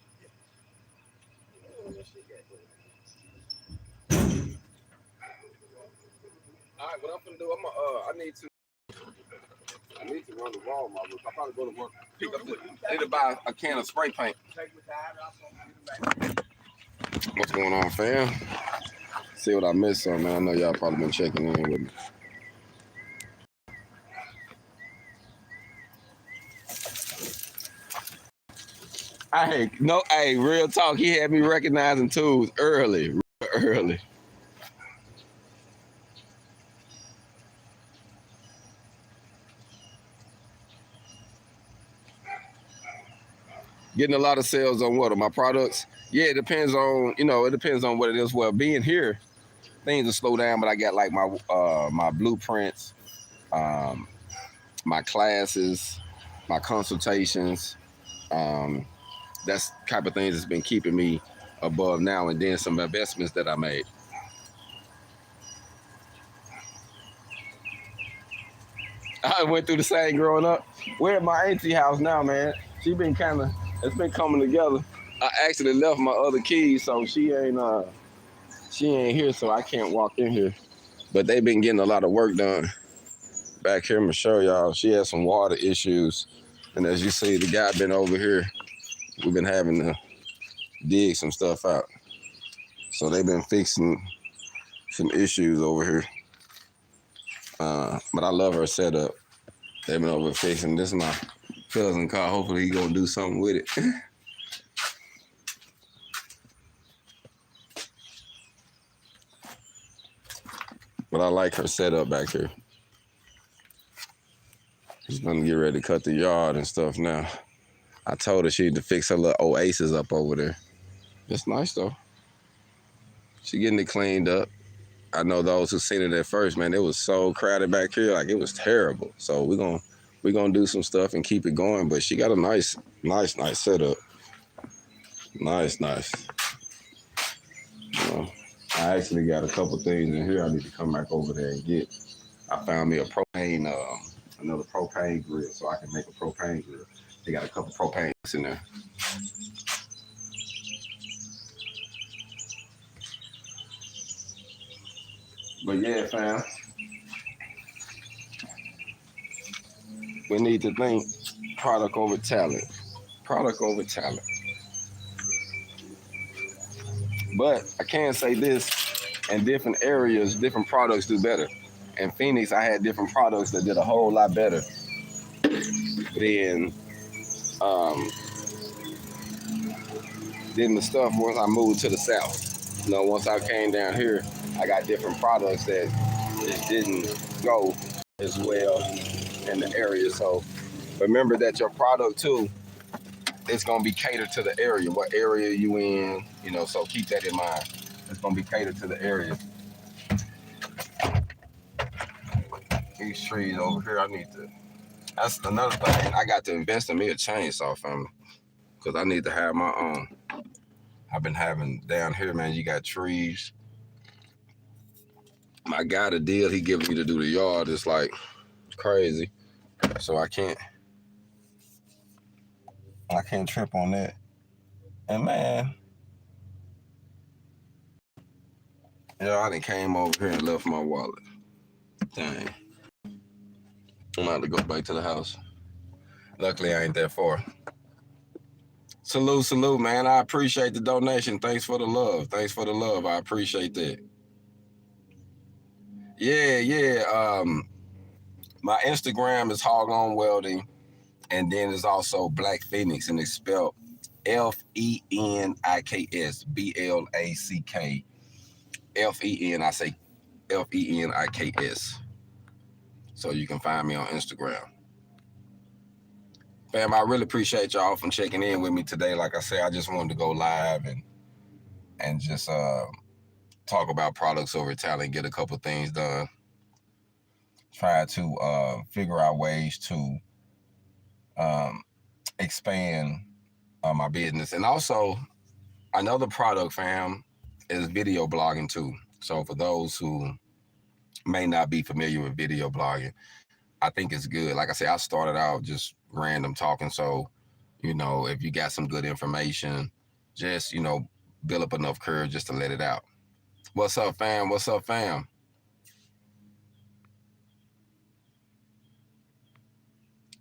All right, what I'm gonna do, I need to run to Walmart. I'll probably go to work. I need to buy a can of spray paint. What's going on, fam? See what I missed on, man. I know y'all probably been checking in with me. Hey, real talk. He had me recognizing tools early. Getting a lot of sales on what? On my products? Yeah, it depends on, it depends on what it is. Well, being here, things will slow down, but I got like my blueprints, my classes, my consultations. That's the type of things that's been keeping me above now, and then some investments that I made. I went through the same growing up. We're at my auntie house now, man. She been it's been coming together. I actually left my other keys, so she ain't here, so I can't walk in here. But they've been getting a lot of work done back here. I'm gonna show y'all. She has some water issues, and as you see, the guy been over here. We've been having to dig some stuff out. So they've been fixing some issues over here. But I love her setup. They've been over fixing. This is my cousin car. Hopefully he gonna do something with it. But I like her setup back here. She's gonna get ready to cut the yard and stuff now. I told her she had to fix her little oasis up over there. It's nice though. She getting it cleaned up. I know those who seen it at first, man, it was so crowded back here, like it was terrible. So we're gonna do some stuff and keep it going. But she got a nice setup. Nice. I actually got a couple things in here I need to come back over there and get. I found me a propane, another propane grill, so I can make a propane grill. They got a couple propanes in there. But yeah, fam, we need to think Product over talent. Product over talent. But I can say this, in different areas, different products do better. In Phoenix, I had different products that did a whole lot better than the stuff once I moved to the South. You know, once I came down here, I got different products that just didn't go as well in the area. So remember that your product too, it's gonna be catered to the area. What area you in, you know, so keep that in mind. It's gonna be catered to the area. These trees over here, I need to, that's another thing. I got to invest in me a chainsaw, family, because I need to have my own. I've been having down here, man, you got trees. My guy, the deal he giving me to do the yard is like crazy. So I can't trip on that. And man, yeah, I done came over here and left my wallet. Dang. I'm gonna have to go back to the house. Luckily, I ain't that far. Salute, man. I appreciate the donation. Thanks for the love. I appreciate that. Yeah. My Instagram is HogOn Welding, and then there's also Black Feniks, and it's spelled Feniks, BLACK. Feniks. So you can find me on Instagram. Fam, I really appreciate y'all for checking in with me today. Like I said, I just wanted to go live and just talk about products over talent, get a couple things done. Try to figure out ways to expand my business. And also, another product, fam, is video blogging too. So for those who may not be familiar with video blogging, I think it's good. Like I said, I started out just random talking. So, you know, if you got some good information, just, you know, build up enough courage just to let it out. What's up, fam?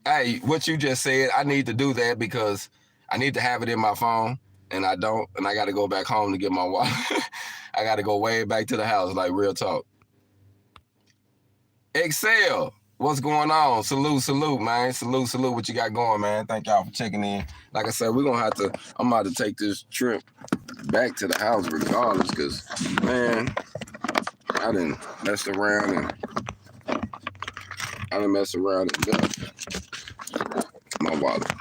Hey, what you just said, I need to do that because I need to have it in my phone, and I don't, and I got to go back home to get my wallet. I got to go way back to the house, like real talk. Excel, what's going on? Salute, man. Salute what you got going, man. Thank y'all for checking in. Like I said, I'm about to take this trip back to the house regardless, because, man, I done messed around and got my wallet.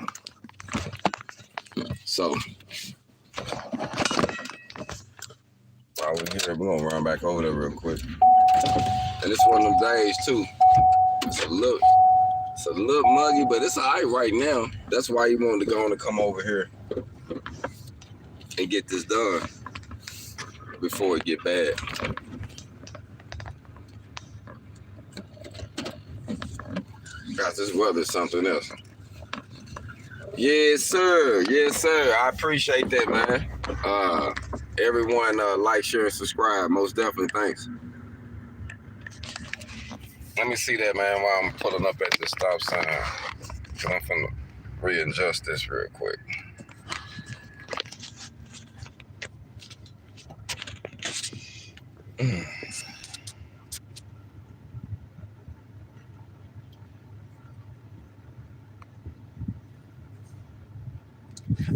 So, while we're here, we're gonna run back over there real quick. And it's one of them days too. It's a little muggy, but it's all right now. That's why he wanted to go on to come over here and get this done before it get bad. Guys, this weather's something else. Yes, sir. I appreciate that, man. Everyone, like, share, and subscribe. Most definitely. Thanks. Let me see that, man, while I'm pulling up at this stop sign. I'm finna readjust this real quick.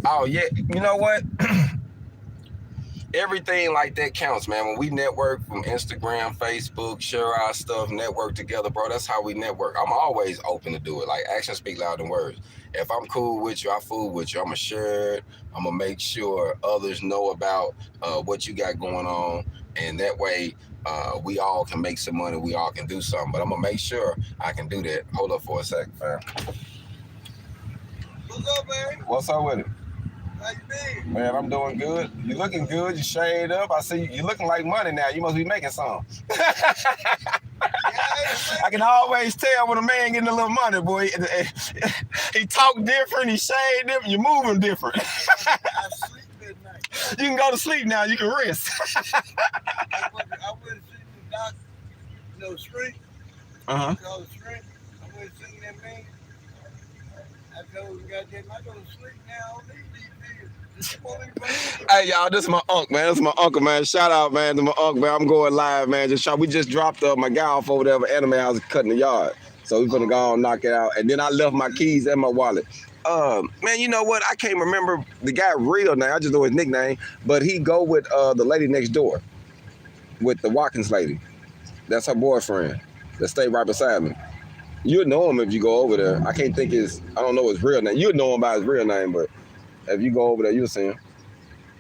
Oh, yeah. You know what? Everything like that counts, man. When we network from Instagram, Facebook, share our stuff, network together, bro, that's how we network. I'm always open to do it. Like, actions speak louder than words. If I'm cool with you, I fool with you. I'm going to share it. I'm going to make sure others know about what you got going on. And that way, we all can make some money. We all can do something. But I'm going to make sure I can do that. Hold up for a second, fam. What's up, man? What's up with it? How you been? Man, I'm doing good. You looking good. You shaved up. I see you looking like money now. You must be making some. I can always tell when a man getting a little money, boy. He talk different. He shave different. You're moving different. I sleep at night. You can go to sleep now. You can rest. I went to see the doctor, you know, shrink. Uh-huh. Called shrink. I went to see that man. I told you, goddamn, I go to sleep now on these bills. Hey y'all, this is my uncle, man. This is my uncle, man. Shout out, man, to my uncle, man. I'm going live, man. We just dropped my guy off over there at Anime House cutting the yard. So we're gonna go and knock it out. And then I left my keys and my wallet. Man, you know what? I can't remember the guy real name. I just know his nickname. But he go with the lady next door, with the Watkins lady. That's her boyfriend that stayed right beside me. You'd know him if you go over there. I can't think I don't know his real name. You'd know him by his real name, but if you go over there, you'll see him.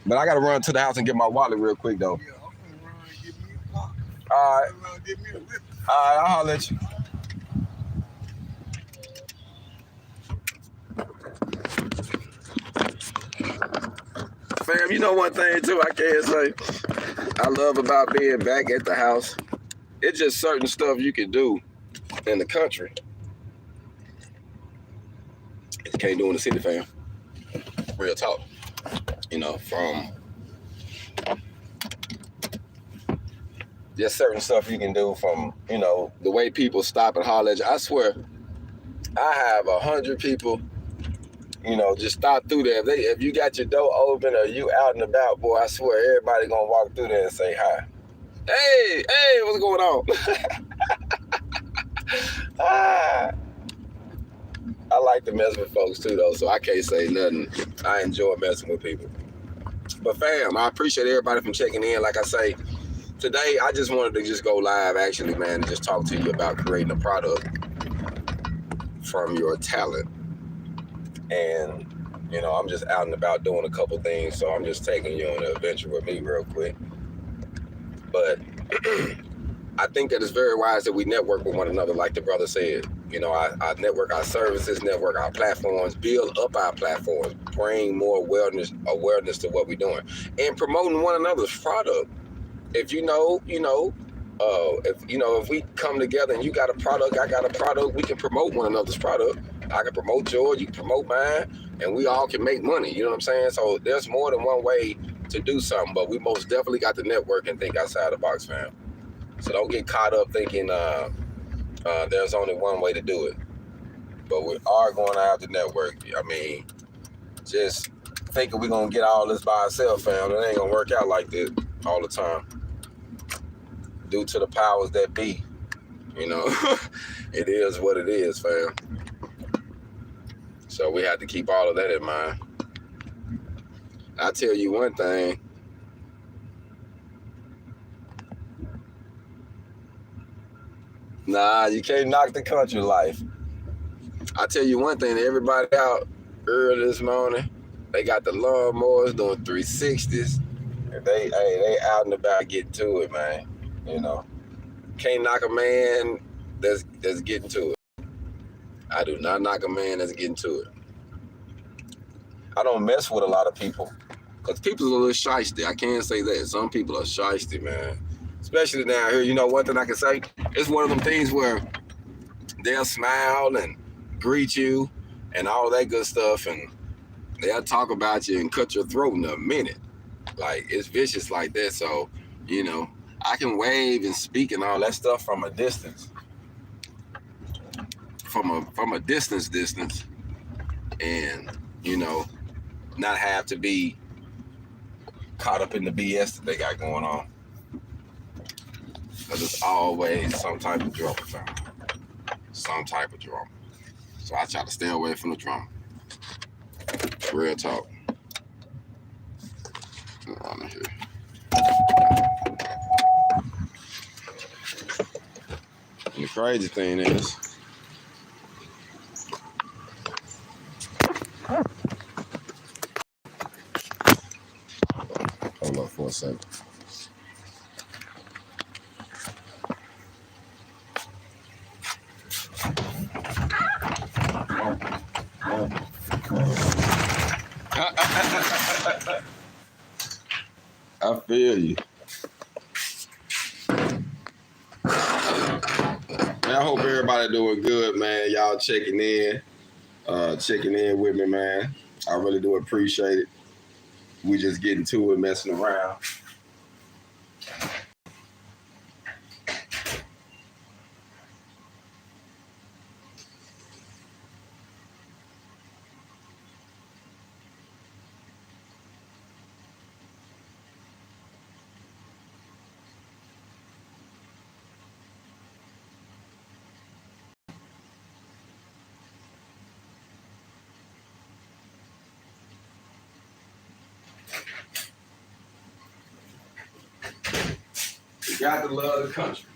But I gotta run to the house and get my wallet real quick though. Yeah, I'm gonna run and get me a pop. All right. Get me a whip. All right, I'll holler at you. Fam, you know one thing too I can't say I love about being back at the house. It's just certain stuff you can do in the country you can't do in the city, fam. Real talk. You know, from just certain stuff you can do from, you know, the way people stop and holler at you. I swear, I have 100 people, you know, just stop through there. If you got your door open or you out and about, boy, I swear everybody gonna walk through there and say hi. Hey, what's going on? I like to mess with folks too, though, so I can't say nothing. I enjoy messing with people. But fam, I appreciate everybody from checking in. Like I say, today I just wanted to just go live, actually, man, and just talk to you about creating a product from your talent. And, you know, I'm just out and about doing a couple things, so I'm just taking you on an adventure with me real quick. But I think that it's very wise that we network with one another, like the brother said. You know, I network our services, network our platforms, build up our platforms, bring more awareness to what we're doing, and promoting one another's product. If if we come together and you got a product, I got a product, we can promote one another's product. I can promote yours, you can promote mine, and we all can make money. You know what I'm saying? So there's more than one way to do something, but we most definitely got to network and think outside the box, fam. So don't get caught up thinking there's only one way to do it. But we are going to have to network. I mean, just thinking we're going to get all this by ourselves, fam, it ain't going to work out like this all the time. Due to the powers that be, you know, it is what it is, fam. So we have to keep all of that in mind. I tell you one thing. Nah, you can't knock the country life. I tell you one thing, everybody out early this morning, they got the lawnmowers doing 360s. They out and about getting to it, man. You know, can't knock a man that's getting to it. I do not knock a man that's getting to it. I don't mess with a lot of people because people are a little shysty. I can't say that. Some people are shysty, man. Especially down here. You know, one thing I can say, it's one of them things where they'll smile and greet you and all that good stuff, and they'll talk about you and cut your throat in a minute. Like, it's vicious like that. So, you know, I can wave and speak and all that stuff from a distance. From a distance, and, you know, not have to be caught up in the BS that they got going on. Because it's always some type of drama, fam. Some type of drama. So I try to stay away from the drama. Real talk. On here. And the crazy thing is, hold up for a second. I feel you. Man, I hope everybody doing good, man. Y'all checking in with me, man. I really do appreciate it. We just getting to it, messing around. You got to love the country.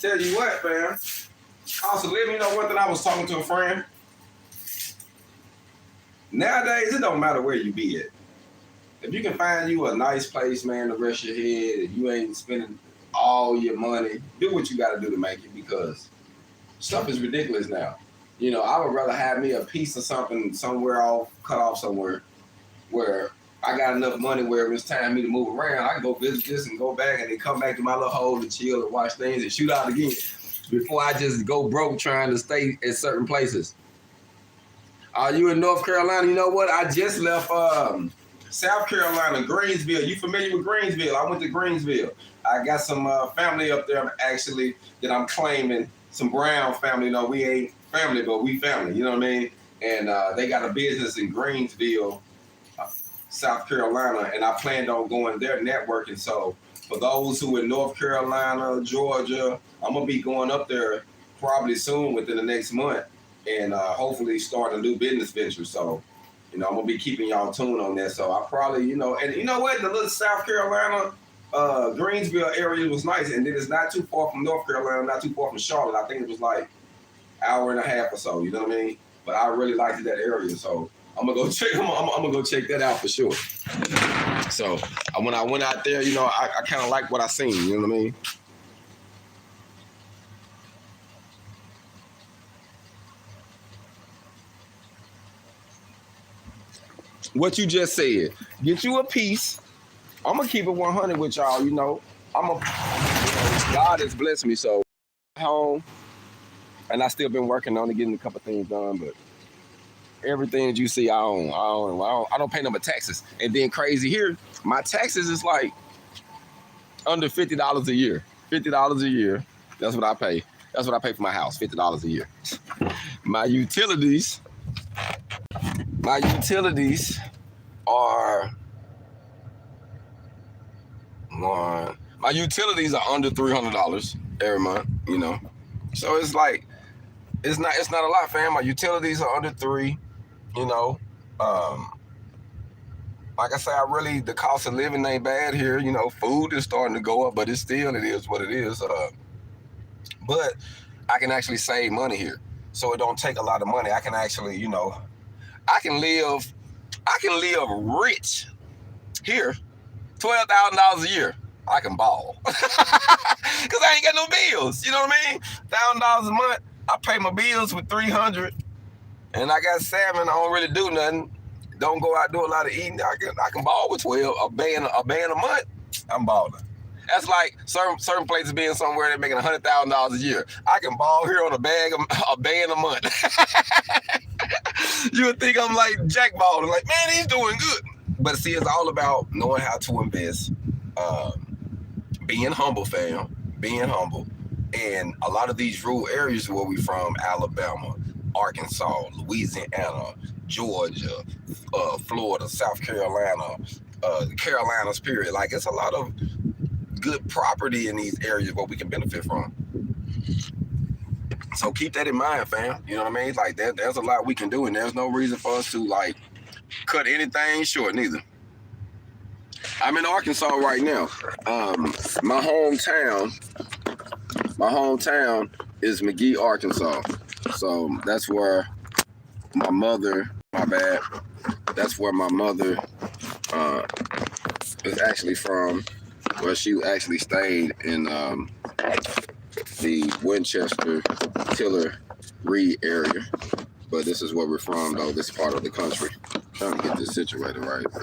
Tell you what, fam. Cost of living, you know one thing, I was talking to a friend. Nowadays, it don't matter where you be at. If you can find you a nice place, man, to rest your head, and you ain't spending all your money, do what you got to do to make it, because stuff is ridiculous now. You know, I would rather have me a piece of something somewhere cut off somewhere where I got enough money where if it's time for me to move around, I can go visit this and go back and then come back to my little hole and chill and watch things and shoot out again before I just go broke trying to stay at certain places. You in North Carolina? You know what? I just left South Carolina, Greensville. You familiar with Greensville? I went to Greensville. I got some family up there actually that I'm claiming, some Brown family. You know, we ain't family, but we family. You know what I mean? And they got a business in Greensville, South Carolina, and I planned on going there networking. So for those who in North Carolina, Georgia, I'm gonna be going up there probably soon within the next month, and hopefully start a new business venture. So, you know, I'm gonna be keeping y'all tuned on that. So I probably, you know, and you know what, the little South Carolina, Greensville area was nice, and then it's not too far from North Carolina, not too far from Charlotte. I think it was like hour and a half or so. You know what I mean? But I really liked that area, so I'm gonna go check. I'm gonna go check that out for sure. So when I went out there, you know, I kind of like what I seen. You know what I mean? What you just said. Get you a piece. I'm gonna keep it 100 with y'all. You know, God has blessed me, so home, and I still been working on it, getting a couple things done, but everything that you see, I own. I don't pay no more taxes. And then crazy here, my taxes is like under $50 a year. $50 a year. That's what I pay. That's what I pay for my house. $50 a year. My utilities are my utilities are under $300 every month. You know, so it's like it's not a lot, fam. My utilities are under $3. You know, like I say, the cost of living ain't bad here. You know, food is starting to go up, but it is what it is. But I can actually save money here, so it don't take a lot of money. I can actually, you know, I can live rich here, $12,000 a year. I can ball, cause I ain't got no bills. You know what I mean? $1,000 a month. I pay my bills with $300. And I got 7. I don't really do nothing. Don't go out, do a lot of eating. I can ball with 12. A band a month. I'm balling. That's like certain places being somewhere they're making $100,000 a year. I can ball here on a band a month. You would think I'm like Jack balling, like, man, he's doing good. But see, it's all about knowing how to invest, being humble, fam, being humble. And a lot of these rural areas where we from, Alabama, Arkansas, Louisiana, Georgia, Florida, South Carolina, the Carolinas, period. Like, it's a lot of good property in these areas where we can benefit from. So keep that in mind, fam. You know what I mean? Like, there's a lot we can do, and there's no reason for us to, like, cut anything short, neither. I'm in Arkansas right now. My hometown is McGee, Arkansas. So that's where my mother, that's where my mother is actually from, where she actually stayed in the Winchester, Tiller, Reed area. But this is where we're from, though, this part of the country. I'm trying to get this situated right. I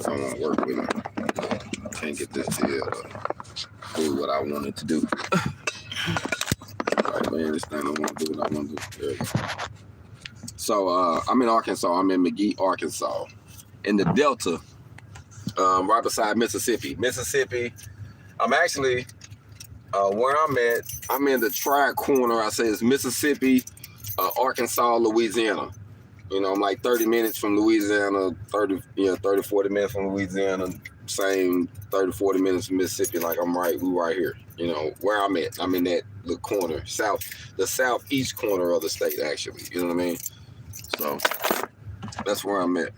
don't want to work with it. Can't get this to do what I wanted to do. Right, man, this thing don't want to do what I want to do. There you go. So I'm in Arkansas. I'm in McGee, Arkansas, in the Delta, right beside Mississippi. I'm actually where I'm at. I'm in the tri-corner. I say it's Mississippi, Arkansas, Louisiana. You know, I'm like 30 minutes from Louisiana, 30, 40 minutes from Louisiana, same 30, 40 minutes from Mississippi. Like, we right here. You know, where I'm at. I'm in that little corner, the southeast corner of the state, actually. You know what I mean? So, That's where I'm at.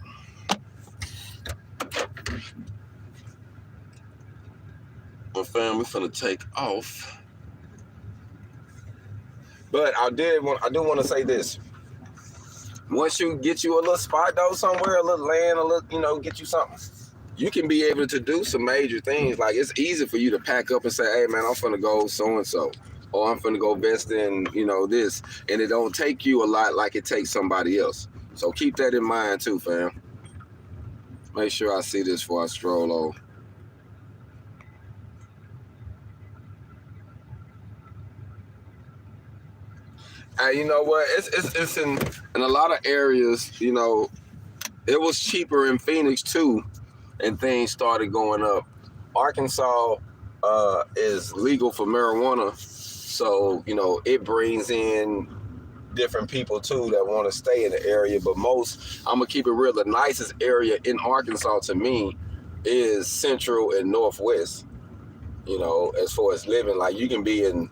Well, fam, we're finna take off. But I do want to say this. Once you get you a little spot though somewhere, a little land, a little, get you something. You can be able to do some major things. Like, it's easy for you to pack up and say, hey, man, I'm finna go so-and-so. Or I'm finna go invest in, this. And it don't take you a lot like it takes somebody else. So keep that in mind too, fam. Make sure I see this before I stroll over. And you know what? It's in a lot of areas, it was cheaper in Phoenix too, and things started going up. Arkansas is legal for marijuana, so it brings in different people too that want to stay in the area. But I'm gonna keep it real. The nicest area in Arkansas to me is Central and Northwest. As far as living, like you can be in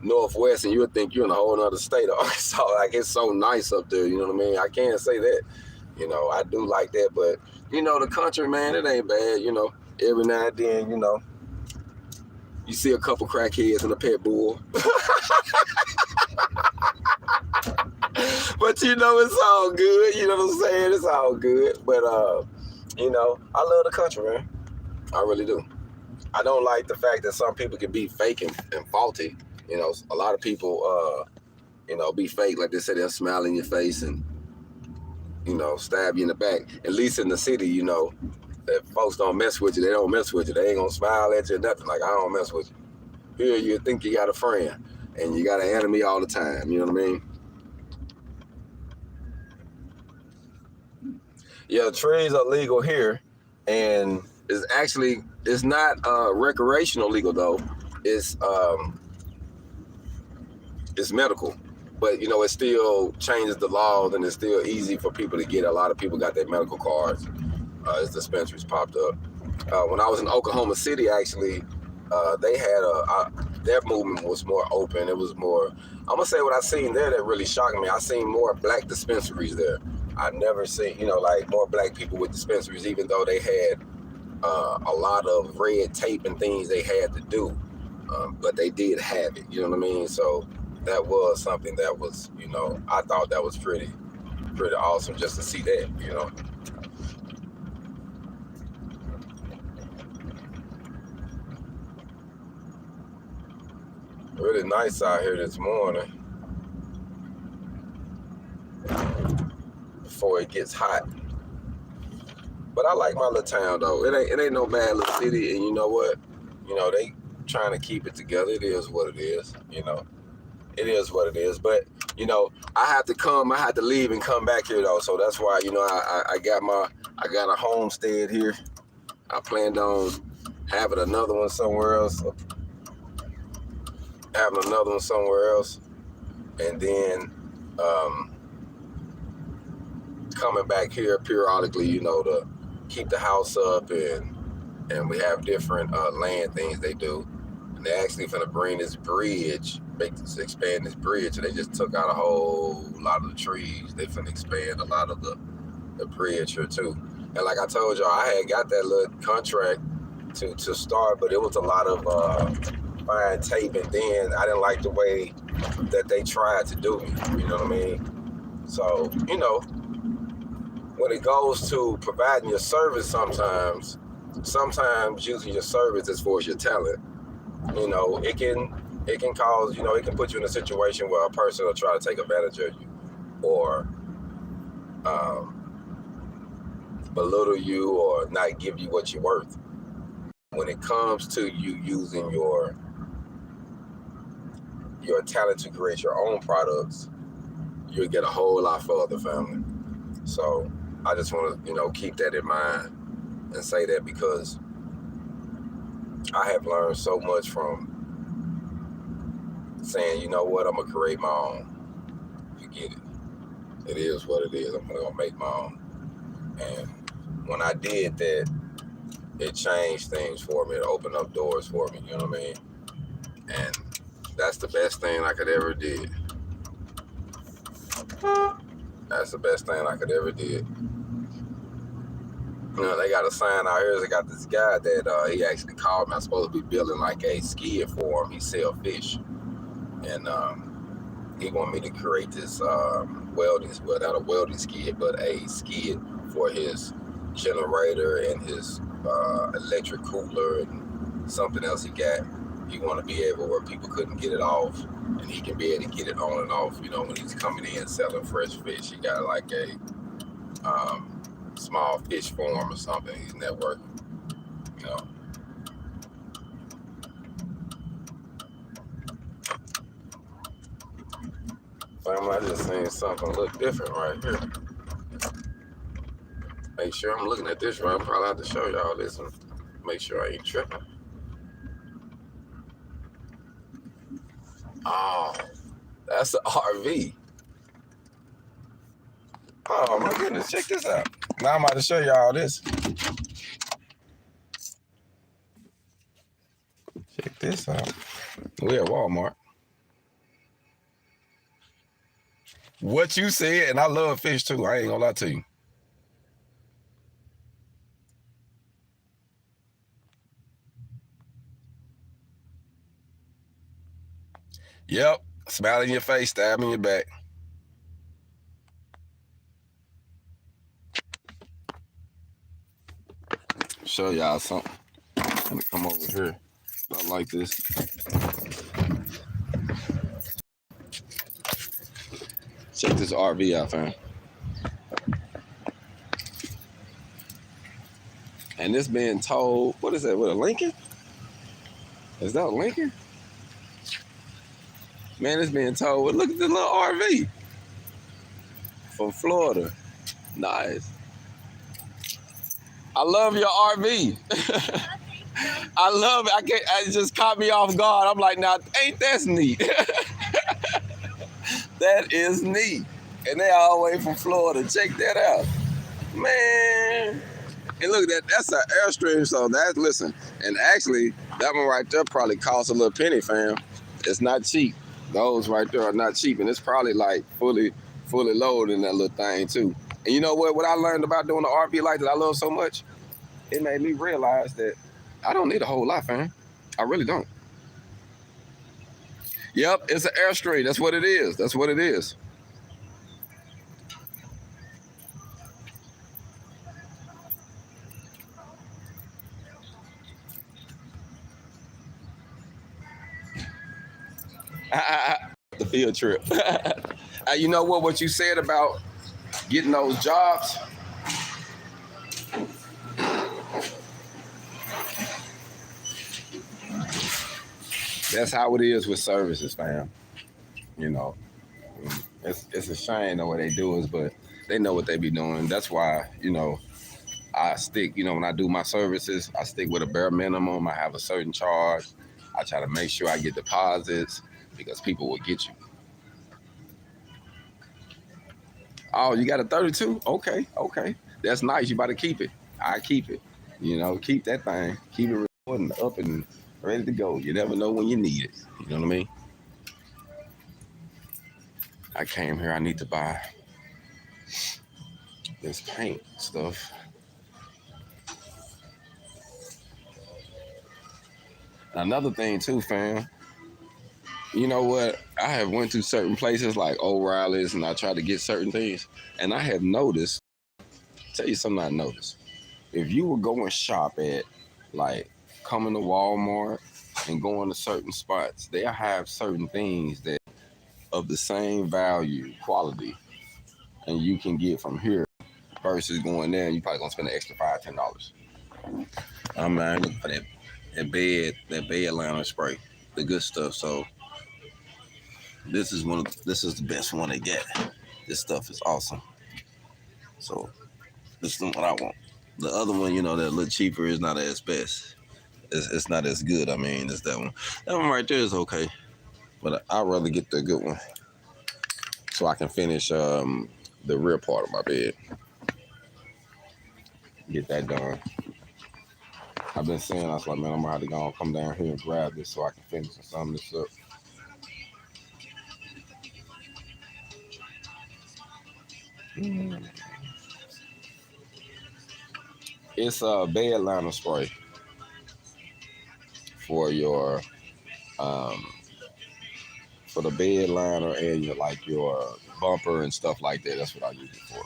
Northwest and you'll think you're in a whole other state of Arkansas. Like, it's so nice up there. You know what I mean? I can't say that. I do like that, but the country, man, it ain't bad. Every now and then, you see a couple crackheads in a pit bull. But it's all good. You know what I'm saying? It's all good. But I love the country, man. I really do. I don't like the fact that some people can be fake and faulty. A lot of people be fake, like they say, they'll smile in your face and stab you in the back. At least in the city, if folks don't mess with you, they don't mess with you. They ain't gonna smile at you or nothing. Like, I don't mess with you. Here you think you got a friend and you got an enemy all the time. You know what I mean? Yeah, trees are legal here, and it's not recreational legal though. It's medical. But, it still changes the laws, and it's still easy for people to get. A lot of people got their medical cards as dispensaries popped up. When I was in Oklahoma City, actually, they had their movement was more open. It was more, I'm going to say what I seen there that really shocked me. I seen more black dispensaries there. I never seen, like more black people with dispensaries, even though they had a lot of red tape and things they had to do. But they did have it, you know what I mean? So that was something that was, I thought that was pretty awesome just to see that, Really nice out here this morning before it gets hot. But I like my little town though. It ain't no bad little city, and you know what? They trying to keep it together. It is what it is, It is what it is. But, I have to leave and come back here though. So that's why, I got a homestead here. I planned on having another one somewhere else. And then coming back here periodically, to keep the house up, and we have different land things they do. And they're actually finna bring this bridge, expand this bridge, and they just took out a whole lot of the trees. They finna expand a lot of the bridge here too. And like I told y'all, I had got that little contract to start, but it was a lot of fine tape, and then I didn't like the way that they tried to do me, you know what I mean? So, when it goes to providing your service, sometimes using your service as far as your talent, it can cause, it can put you in a situation where a person will try to take advantage of you or belittle you or not give you what you're worth. When it comes to you using your talent to create your own products, you'll get a whole lot further, family. So I just want to, keep that in mind and say that, because I have learned so much from saying, you know what, I'm going to create my own. Forget it. It is what it is. I'm going to make my own. And when I did that, it changed things for me. It opened up doors for me, you know what I mean? And that's the best thing I could ever did. That's the best thing I could ever did. You know, they got a sign out here. They got this guy that he actually called me. I'm supposed to be building like a skid for him. He sell fish, and he wanted me to create this welding, well, not a welding skid, but a skid for his generator and his electric cooler and something else he got. He want to be able where people couldn't get it off, and he can be able to get it on and off. You know, when he's coming in selling fresh fish, he got like a small fish farm or something. He's networking, you know. I just seen something look different right here. Make sure I'm looking at this right. I'm probably have to show y'all this and make sure I ain't tripping. Oh, that's an RV. Oh my goodness, check this out. Now I'm about to show y'all this. Check this out. We at Walmart. What you said, and I love fish too. I ain't gonna lie to you. Yep, smile in your face, stab in your back. Show y'all something. I'm gonna come over here. I like this. Check this RV out, fam. And this being told, what is that? What, a Lincoln? Is that a Lincoln? Man, it's being told. Well, look at this little RV from Florida. Nice. I love your RV. I love it. It just caught me off guard. I'm like, now, ain't that neat? That is neat. And they all the way from Florida. Check that out. Man. And look, that's an Airstream, so that's, listen, and actually, that one right there probably costs a little penny, fam. It's not cheap. Those right there are not cheap, and it's probably like fully loaded in that little thing, too. And you know what I learned about doing the RV like that I love so much? It made me realize that I don't need a whole lot, fam. I really don't. Yep, it's an Airstream. That's what it is. That's what it is. The field trip. You know what you said about getting those jobs? That's how it is with services, fam. You know, it's a shame the way they do it, but they know what they be doing. That's why, you know, I stick, you know, when I do my services, I stick with a bare minimum. I have a certain charge. I try to make sure I get deposits because people will get you. Oh, you got a 32? Okay. That's nice. You about to keep it. I keep it. You know, keep that thing. Keep it recording up and ready to go. You never know when you need it. You know what I mean? I came here. I need to buy this paint stuff. Another thing too, fam. You know what? I have went to certain places like O'Reilly's and I tried to get certain things. And I have noticed, tell you something I noticed. If you were going shop at, like, coming to Walmart and going to certain spots, they have certain things that of the same value, quality, and you can get from here versus going there and you probably gonna spend an extra $5, $10. I'm looking for that bed liner spray, the good stuff. So this is the best one they get. This stuff is awesome. So this is what I want. The other one, you know, that a little cheaper is not as best. It's not as good. I mean, it's that one. That one right there is okay, but I'd rather get the good one so I can finish the rear part of my bed. Get that done. I've been saying, I was like, man, I'm gonna have to go and come down here and grab this so I can finish some of this up. It's a bed liner spray for your for the bed liner and your bumper and stuff like that. That's what I use it for.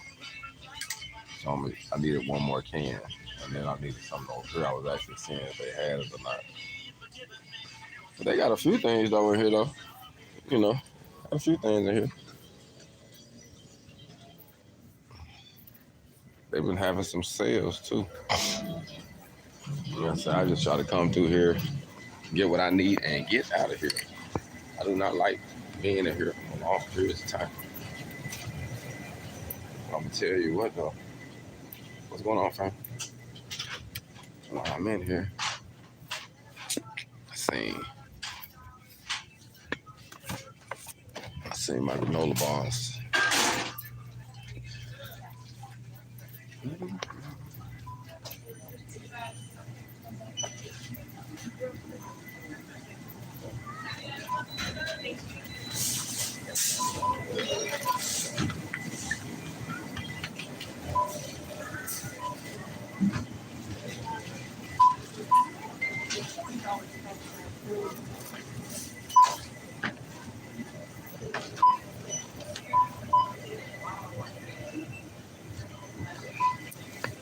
So I needed one more can, and then I needed something over here. I was actually seeing if they had it or not. But they got a few things over here though. You know, a few things in here. They've been having some sales too. You know, so I just try to come through here, get what I need, and get out of here. I do not like being in here for long periods of time. I'm gonna tell you what though. What's going on, fam? While I'm in here, I seen my granola bars.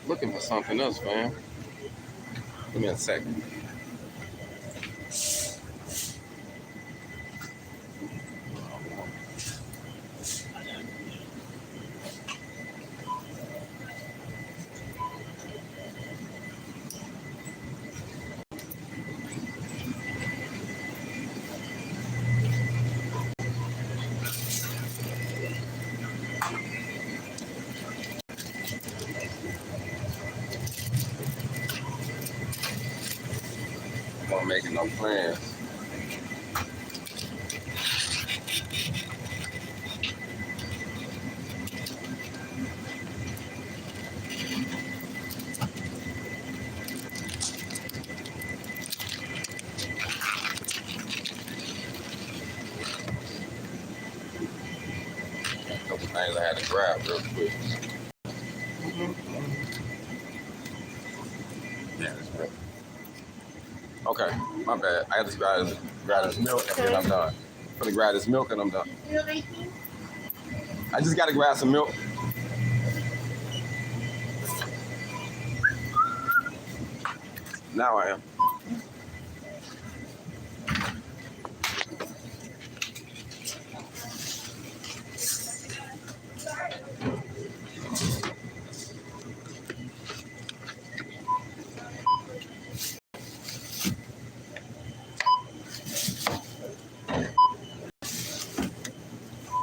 Looking for something else, fam. Give me a second. I'm not making no plans. A couple things I had to grab real quick. Yeah, that's right. Okay, my bad. I had to grab this milk and then I'm done. I'm gonna grab this milk and I'm done. I just gotta grab some milk. Now I am.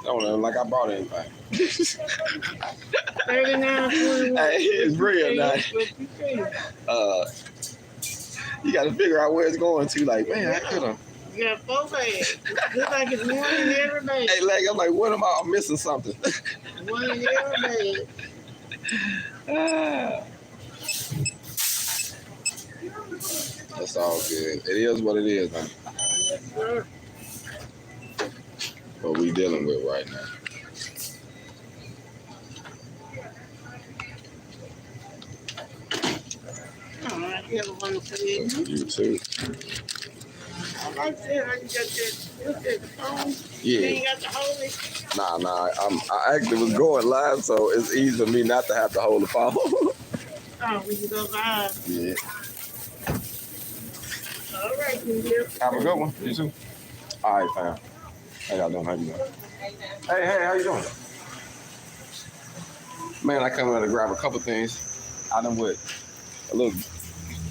Don't look like I bought anything. 39, 21. Hey, it's real now. You gotta figure out where it's going to. Like, man, I could have. You got 4 bags. Look like it's one in every bag. Hey, like, I'm like, what am I? I'm missing something. One in every bag. That's all good. It is what it is, man. Yes, sir. What we dealing with right now. All right, you have a wonderful evening. You too. I like that. I got the phone. Yeah. You ain't got to hold it. Nah. I actually was going live, so it's easy for me not to have to hold the phone. Oh, we can go live. Yeah. All right, you. Have a good one. You too. All right, fam. How y'all doing? How you doing? Hey, how you doing? Man, I come in to grab a couple things. I done with a little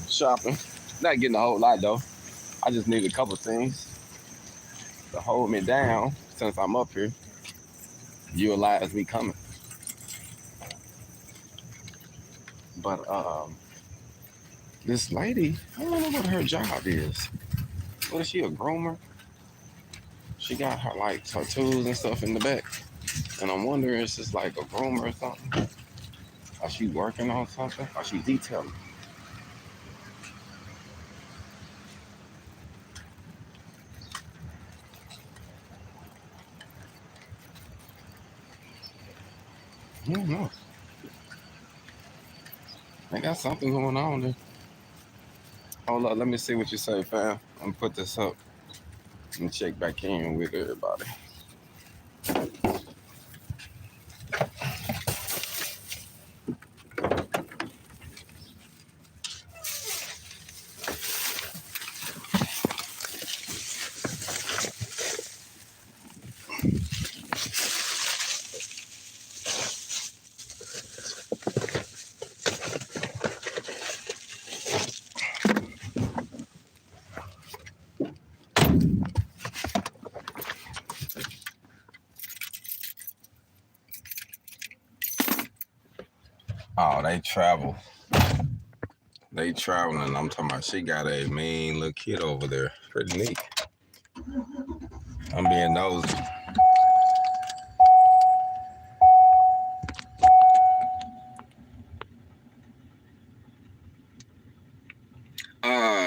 shopping. Not getting a whole lot though. I just need a couple things to hold me down since I'm up here. Utilize me coming. But this lady, I don't know what her job is. What is she, a groomer? She got her her tools and stuff in the back. And I'm wondering if it's like a groomer or something. Are she working on something? Or she detailing? I don't know. They got something going on there. Hold up, let me see what you say, fam. I'm gonna put this up and check back in with everybody. Oh, they travel. They traveling. I'm talking about she got a mean little kid over there. Pretty neat. I'm being nosy.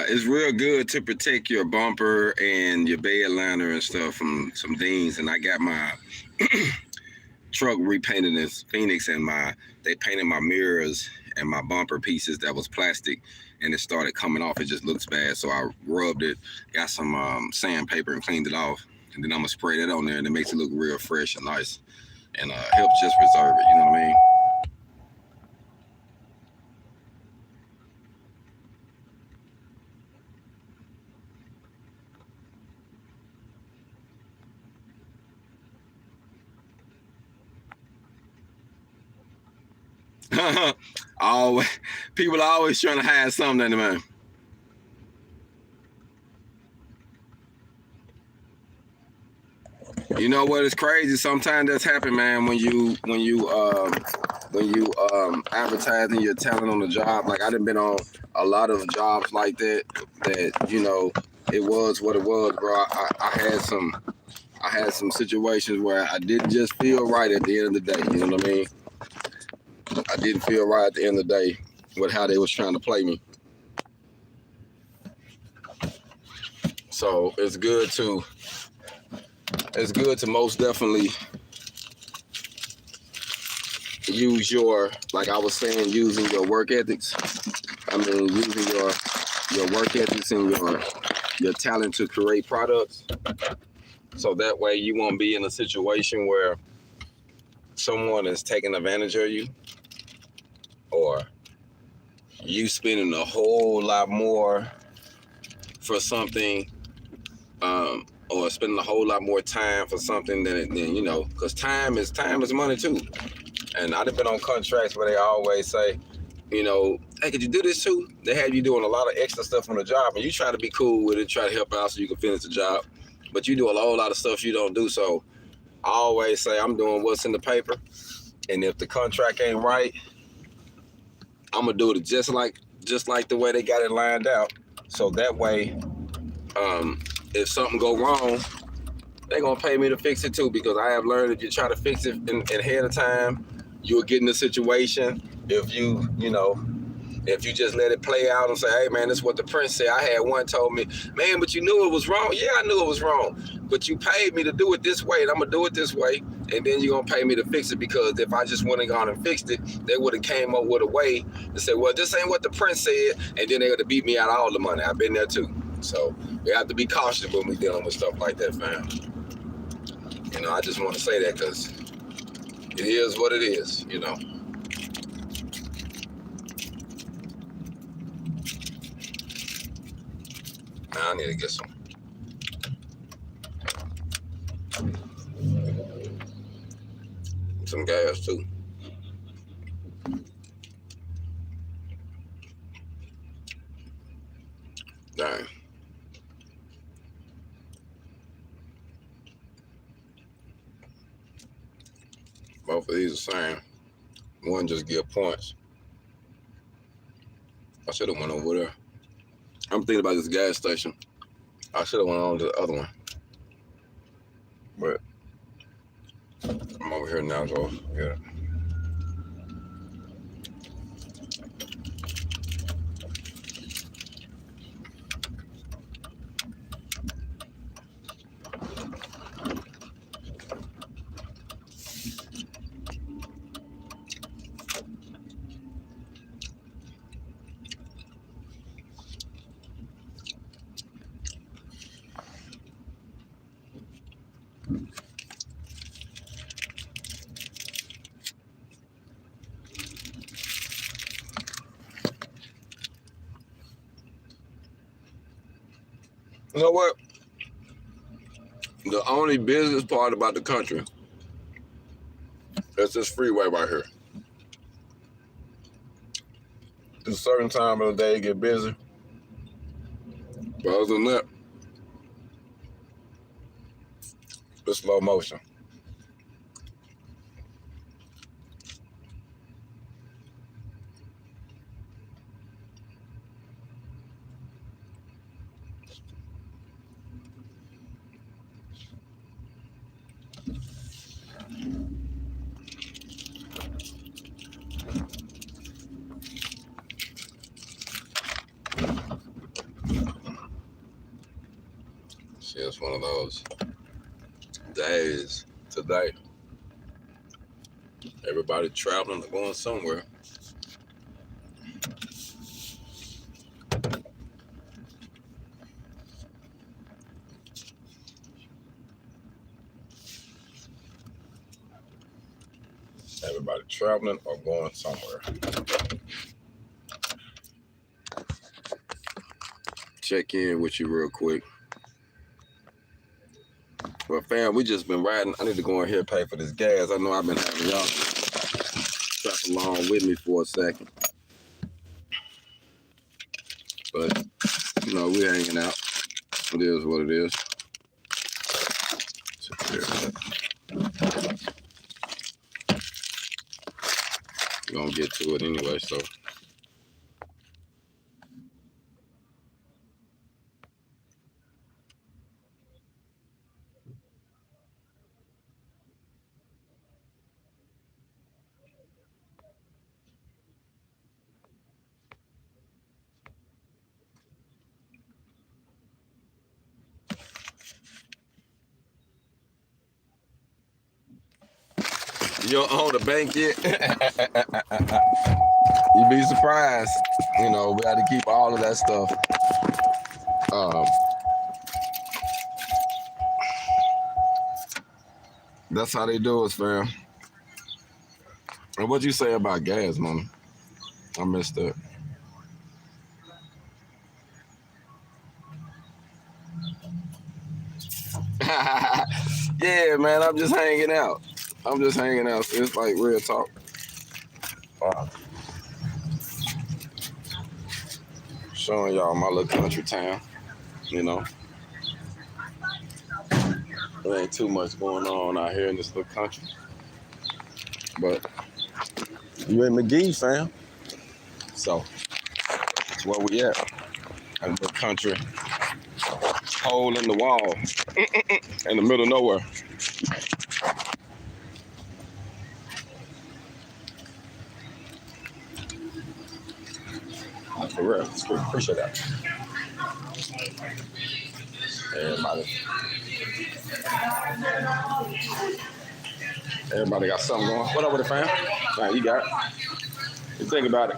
It's real good to protect your bumper and your bed liner and stuff from some dings. And I got my truck repainted as Feniks, and they painted my mirrors and my bumper pieces that was plastic, and it started coming off. It just looks bad, so I rubbed it, got some sandpaper and cleaned it off, and then I'm gonna spray that on there, and it makes it look real fresh and nice, and helps just preserve it. You know what I mean? Always, people are always trying to hide something, man. You know what? It's crazy. Sometimes that's happen, man. When you advertising your talent on the job. Like I done been on a lot of jobs like that. That you know, it was what it was, bro. I had some situations where I didn't just feel right at the end of the day. You know what I mean? I didn't feel right at the end of the day with how they was trying to play me. So it's good to most definitely use your, like I was saying, using your work ethics. I mean, using your work ethics and your talent to create products. So that way you won't be in a situation where someone is taking advantage of you, or you spending a whole lot more for something, or spending a whole lot more time for something than you know, because time is money too. And I've been on contracts where they always say, you know, hey, could you do this too? They have you doing a lot of extra stuff on the job, and you try to be cool with it, try to help out so you can finish the job, but you do a whole lot of stuff you don't do. So I always say I'm doing what's in the paper, and if the contract ain't right, I'm gonna do it just like the way they got it lined out. So that way, if something go wrong, they're gonna pay me to fix it too, because I have learned if you try to fix it in ahead of time, you'll get in a situation. If you just let it play out and say, hey man, this is what the prince said. I had one told me, man, but you knew it was wrong. Yeah, I knew it was wrong, but you paid me to do it this way, and I'm gonna do it this way, and then you're gonna pay me to fix it, because if I just went and gone and fixed it, they would have came up with a way to say, well, this ain't what the prince said, and then they would have beat me out of all the money. I've been there too. So we have to be cautious when we're dealing with stuff like that, fam. You know, I just want to say that because it is what it is, you know. Now I need to get some gas too. Dang. Both of these are the same. One just give points. I should have went over there. I'm thinking about this gas station. I should have went on to the other one. But I'm over here now, go get it. You know what? The only business part about the country is this freeway right here. At a certain time of the day, it get busy. But other than that, it's slow motion. See, it's one of those days today. Everybody traveling or going somewhere. Everybody traveling or going somewhere. Check in with you real quick. Well, fam, we just been riding. I need to go in here and pay for this gas. I know I've been having y'all strap along with me for a second. But, you know, we hanging out. It is what it is. We're gonna get to it anyway, so. You don't own a bank yet? You'd be surprised. You know, we had to keep all of that stuff. That's how they do us, fam. And what'd you say about gas, mama? I missed that. Yeah, man, I'm just hanging out. I'm just hanging out. So it's like real talk. Showing y'all my little country town, you know. There ain't too much going on out here in this little country. But you in McGee, fam. So that's where we at. A little country hole in the wall in the middle of nowhere. For real, it's cool. Appreciate that. Everybody got something going. What up with it, fam? Nah, you got it. You think about it.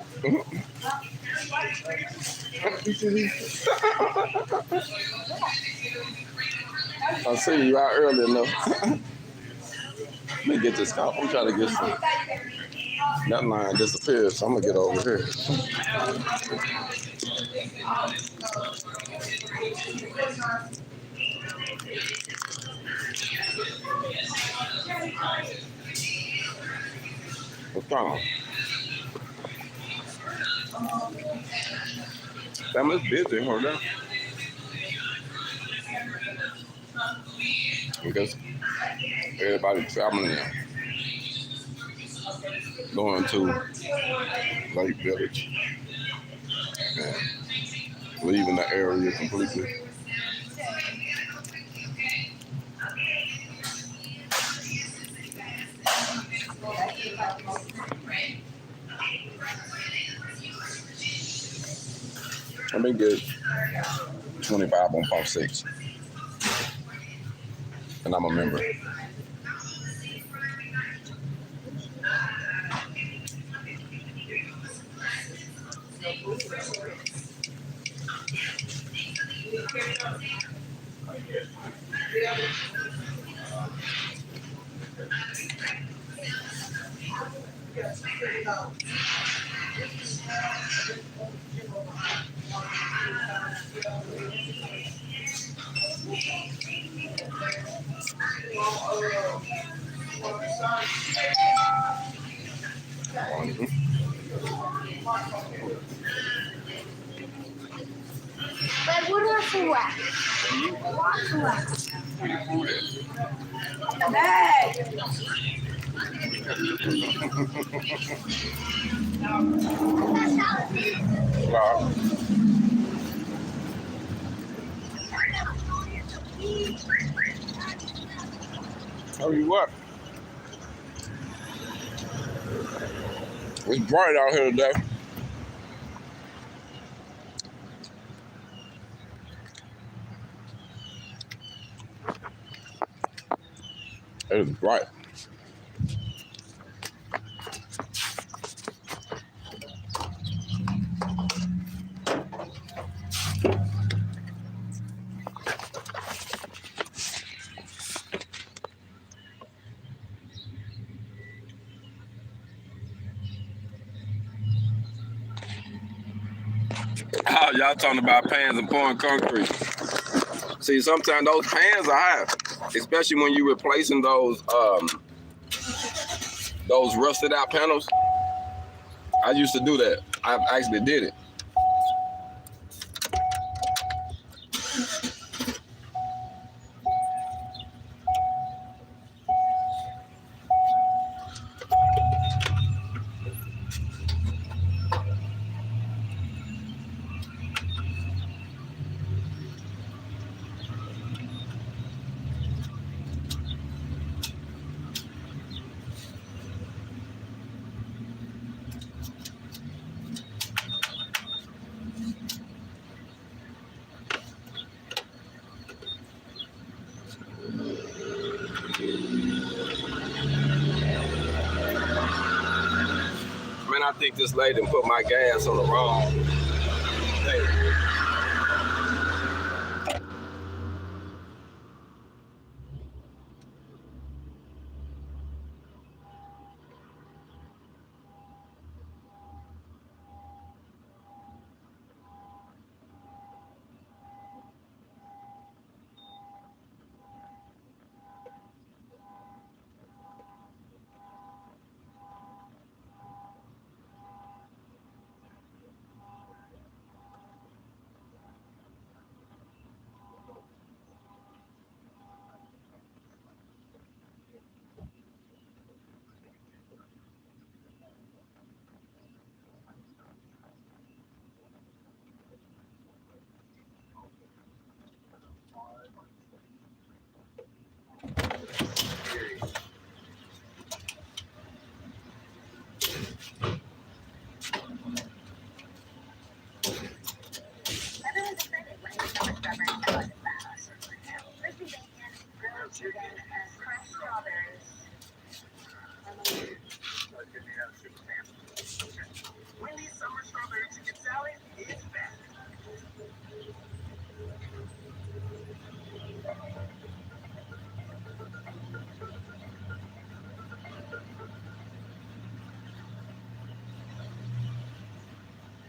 I see you out early enough. Let me get this cop. I'm trying to get some. That line disappeared, so I'm gonna get over here. What's going on? Damn, it's busy, hold on. Because everybody traveling now. Going to Lake Village and leaving the area completely. I've been good. 25 on pump 6. And I'm a member. But what else you want? What you want? Hey! Tell you what. It's bright out here today. It is bright. Oh, y'all talking about pans and pouring concrete. See, sometimes those pans are hot, especially when you're replacing those rusted out panels. I used to do that. I actually did it. Man, I think this lady put my gas on the wrong thing.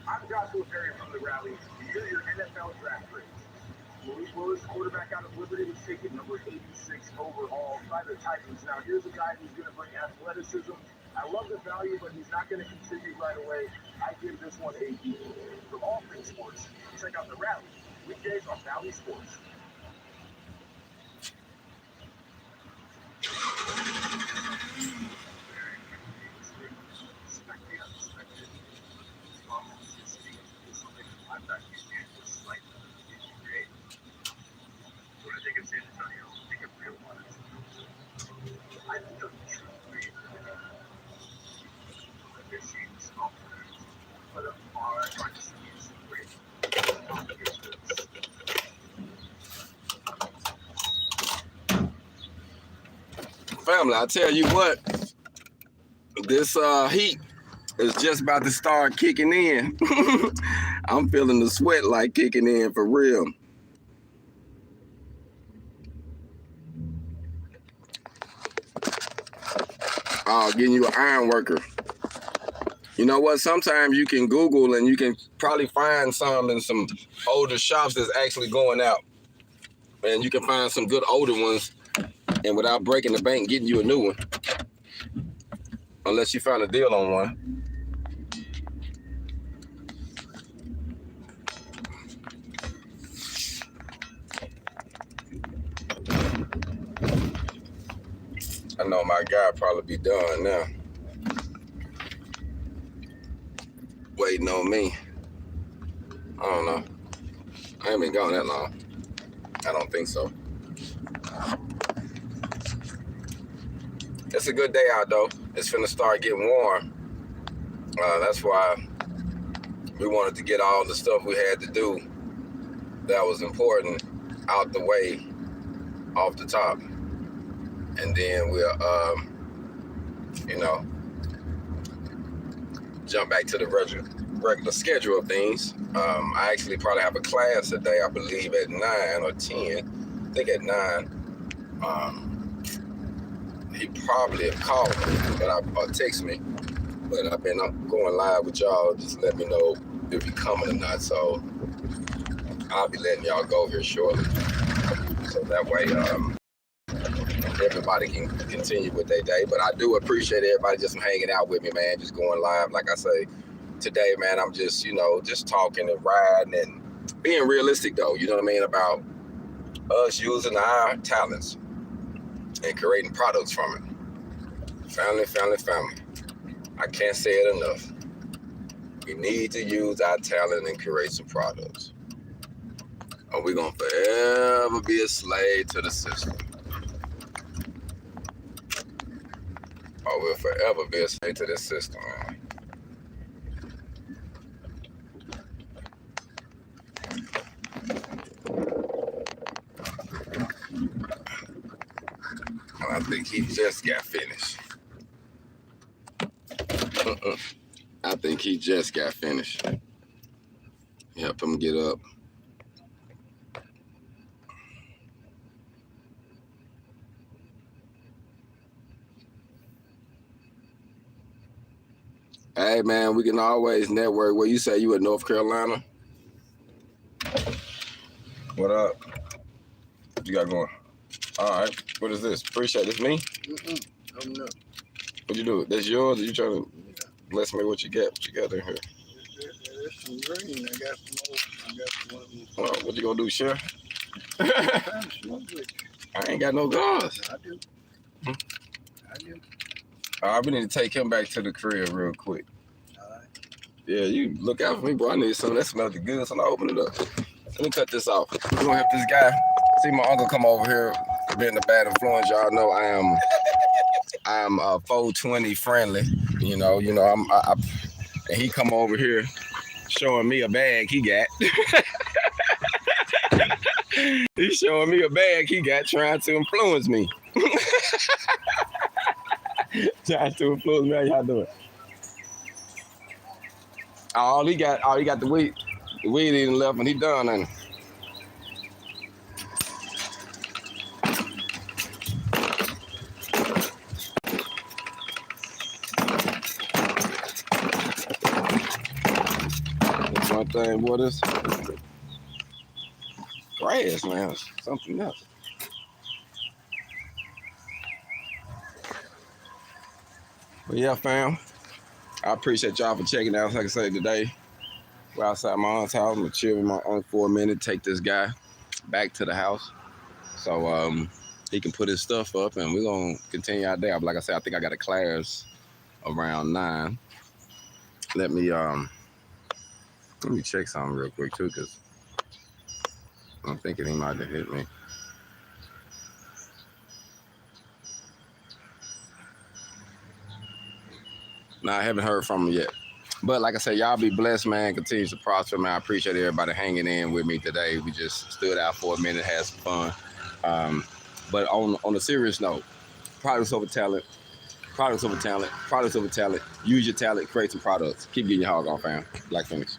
I'm Joshua Perry from the Rallies. Here are your NFL draft grades. Malik Willis, quarterback out of Liberty, was taken number 86 overall by the Titans. Now, here's a guy who's going to bring athleticism. I love the value, but he's not going to contribute right away. I give this one a B. For all things sports, check out the Rally. Weekdays on Valley Sports. Family, I tell you what, this heat is just about to start kicking in. I'm feeling the sweat like kicking in for real. Getting you an iron worker. You know what? Sometimes you can Google and you can probably find some in some older shops that's actually going out And you can find some good older ones, and without breaking the bank, getting you a new one. Unless you find a deal on one. I know my guy probably be done now. Waiting on me. I don't know. I ain't been gone that long. I don't think so. It's a good day out though. It's finna start getting warm. That's why we wanted to get all the stuff we had to do that was important out the way off the top. And then we'll, you know, jump back to the regular schedule of things. I actually probably have a class today, I believe at 9 or 10. I think at 9. He probably have called me, or text me. But I've been going live with y'all. Just let me know if he coming or not. So I'll be letting y'all go here shortly. So that way, everybody can continue with their day. But I do appreciate everybody just hanging out with me, man. Just going live. Like I say, today, man, I'm just, you know, just talking and riding and being realistic, though. You know what I mean? About us using our talents and creating products from it. Family, family, family. I can't say it enough. We need to use our talent and create some products. Or we're going to forever be a slave to the system. Or we'll forever be a slave to this system, man. I think he just got finished. I think he just got finished. Help him get up. Hey, man, we can always network. Where you say you in North Carolina? What up? What you got going? All right. What is this? Appreciate it. It's me? Coming up. What you do? That's yours? Or you trying to bless me what you got? What you got in here? There's some green. I got some old. I got some of them. Well, what you gonna do, share? I ain't got no guns. do. I do. All right, we need to take him back to the crib real quick. All right. Yeah, you look out for me, bro. I need something that smells good, so I open it up. Let me cut this off. We're gonna help this guy. See my uncle come over here, being a bad influence. Y'all know I am 420 friendly. You know, and he come over here showing me a bag he got. He's showing me a bag he got, trying to influence me. Trying to influence me. How y'all doing? All he got the weed. The weed even left when he done, and that's one thing, boy, this grass, man, it's something else. But yeah, fam, I appreciate y'all for checking out. Like I said, today, we're outside my aunt's house. I'm gonna chill with my aunt for a minute, take this guy back to the house so he can put his stuff up, and we're gonna continue our day. Like I said, I think I got a class around 9. Let me check something real quick too, because I'm thinking he might have hit me. No, I haven't heard from him yet. But like I said, y'all be blessed, man. Continue to prosper, man. I appreciate everybody hanging in with me today. We just stood out for a minute, had some fun. But on a serious note, products over talent, products over talent, products over talent. Use your talent, create some products. Keep getting your hog on, fam. Black Feniks.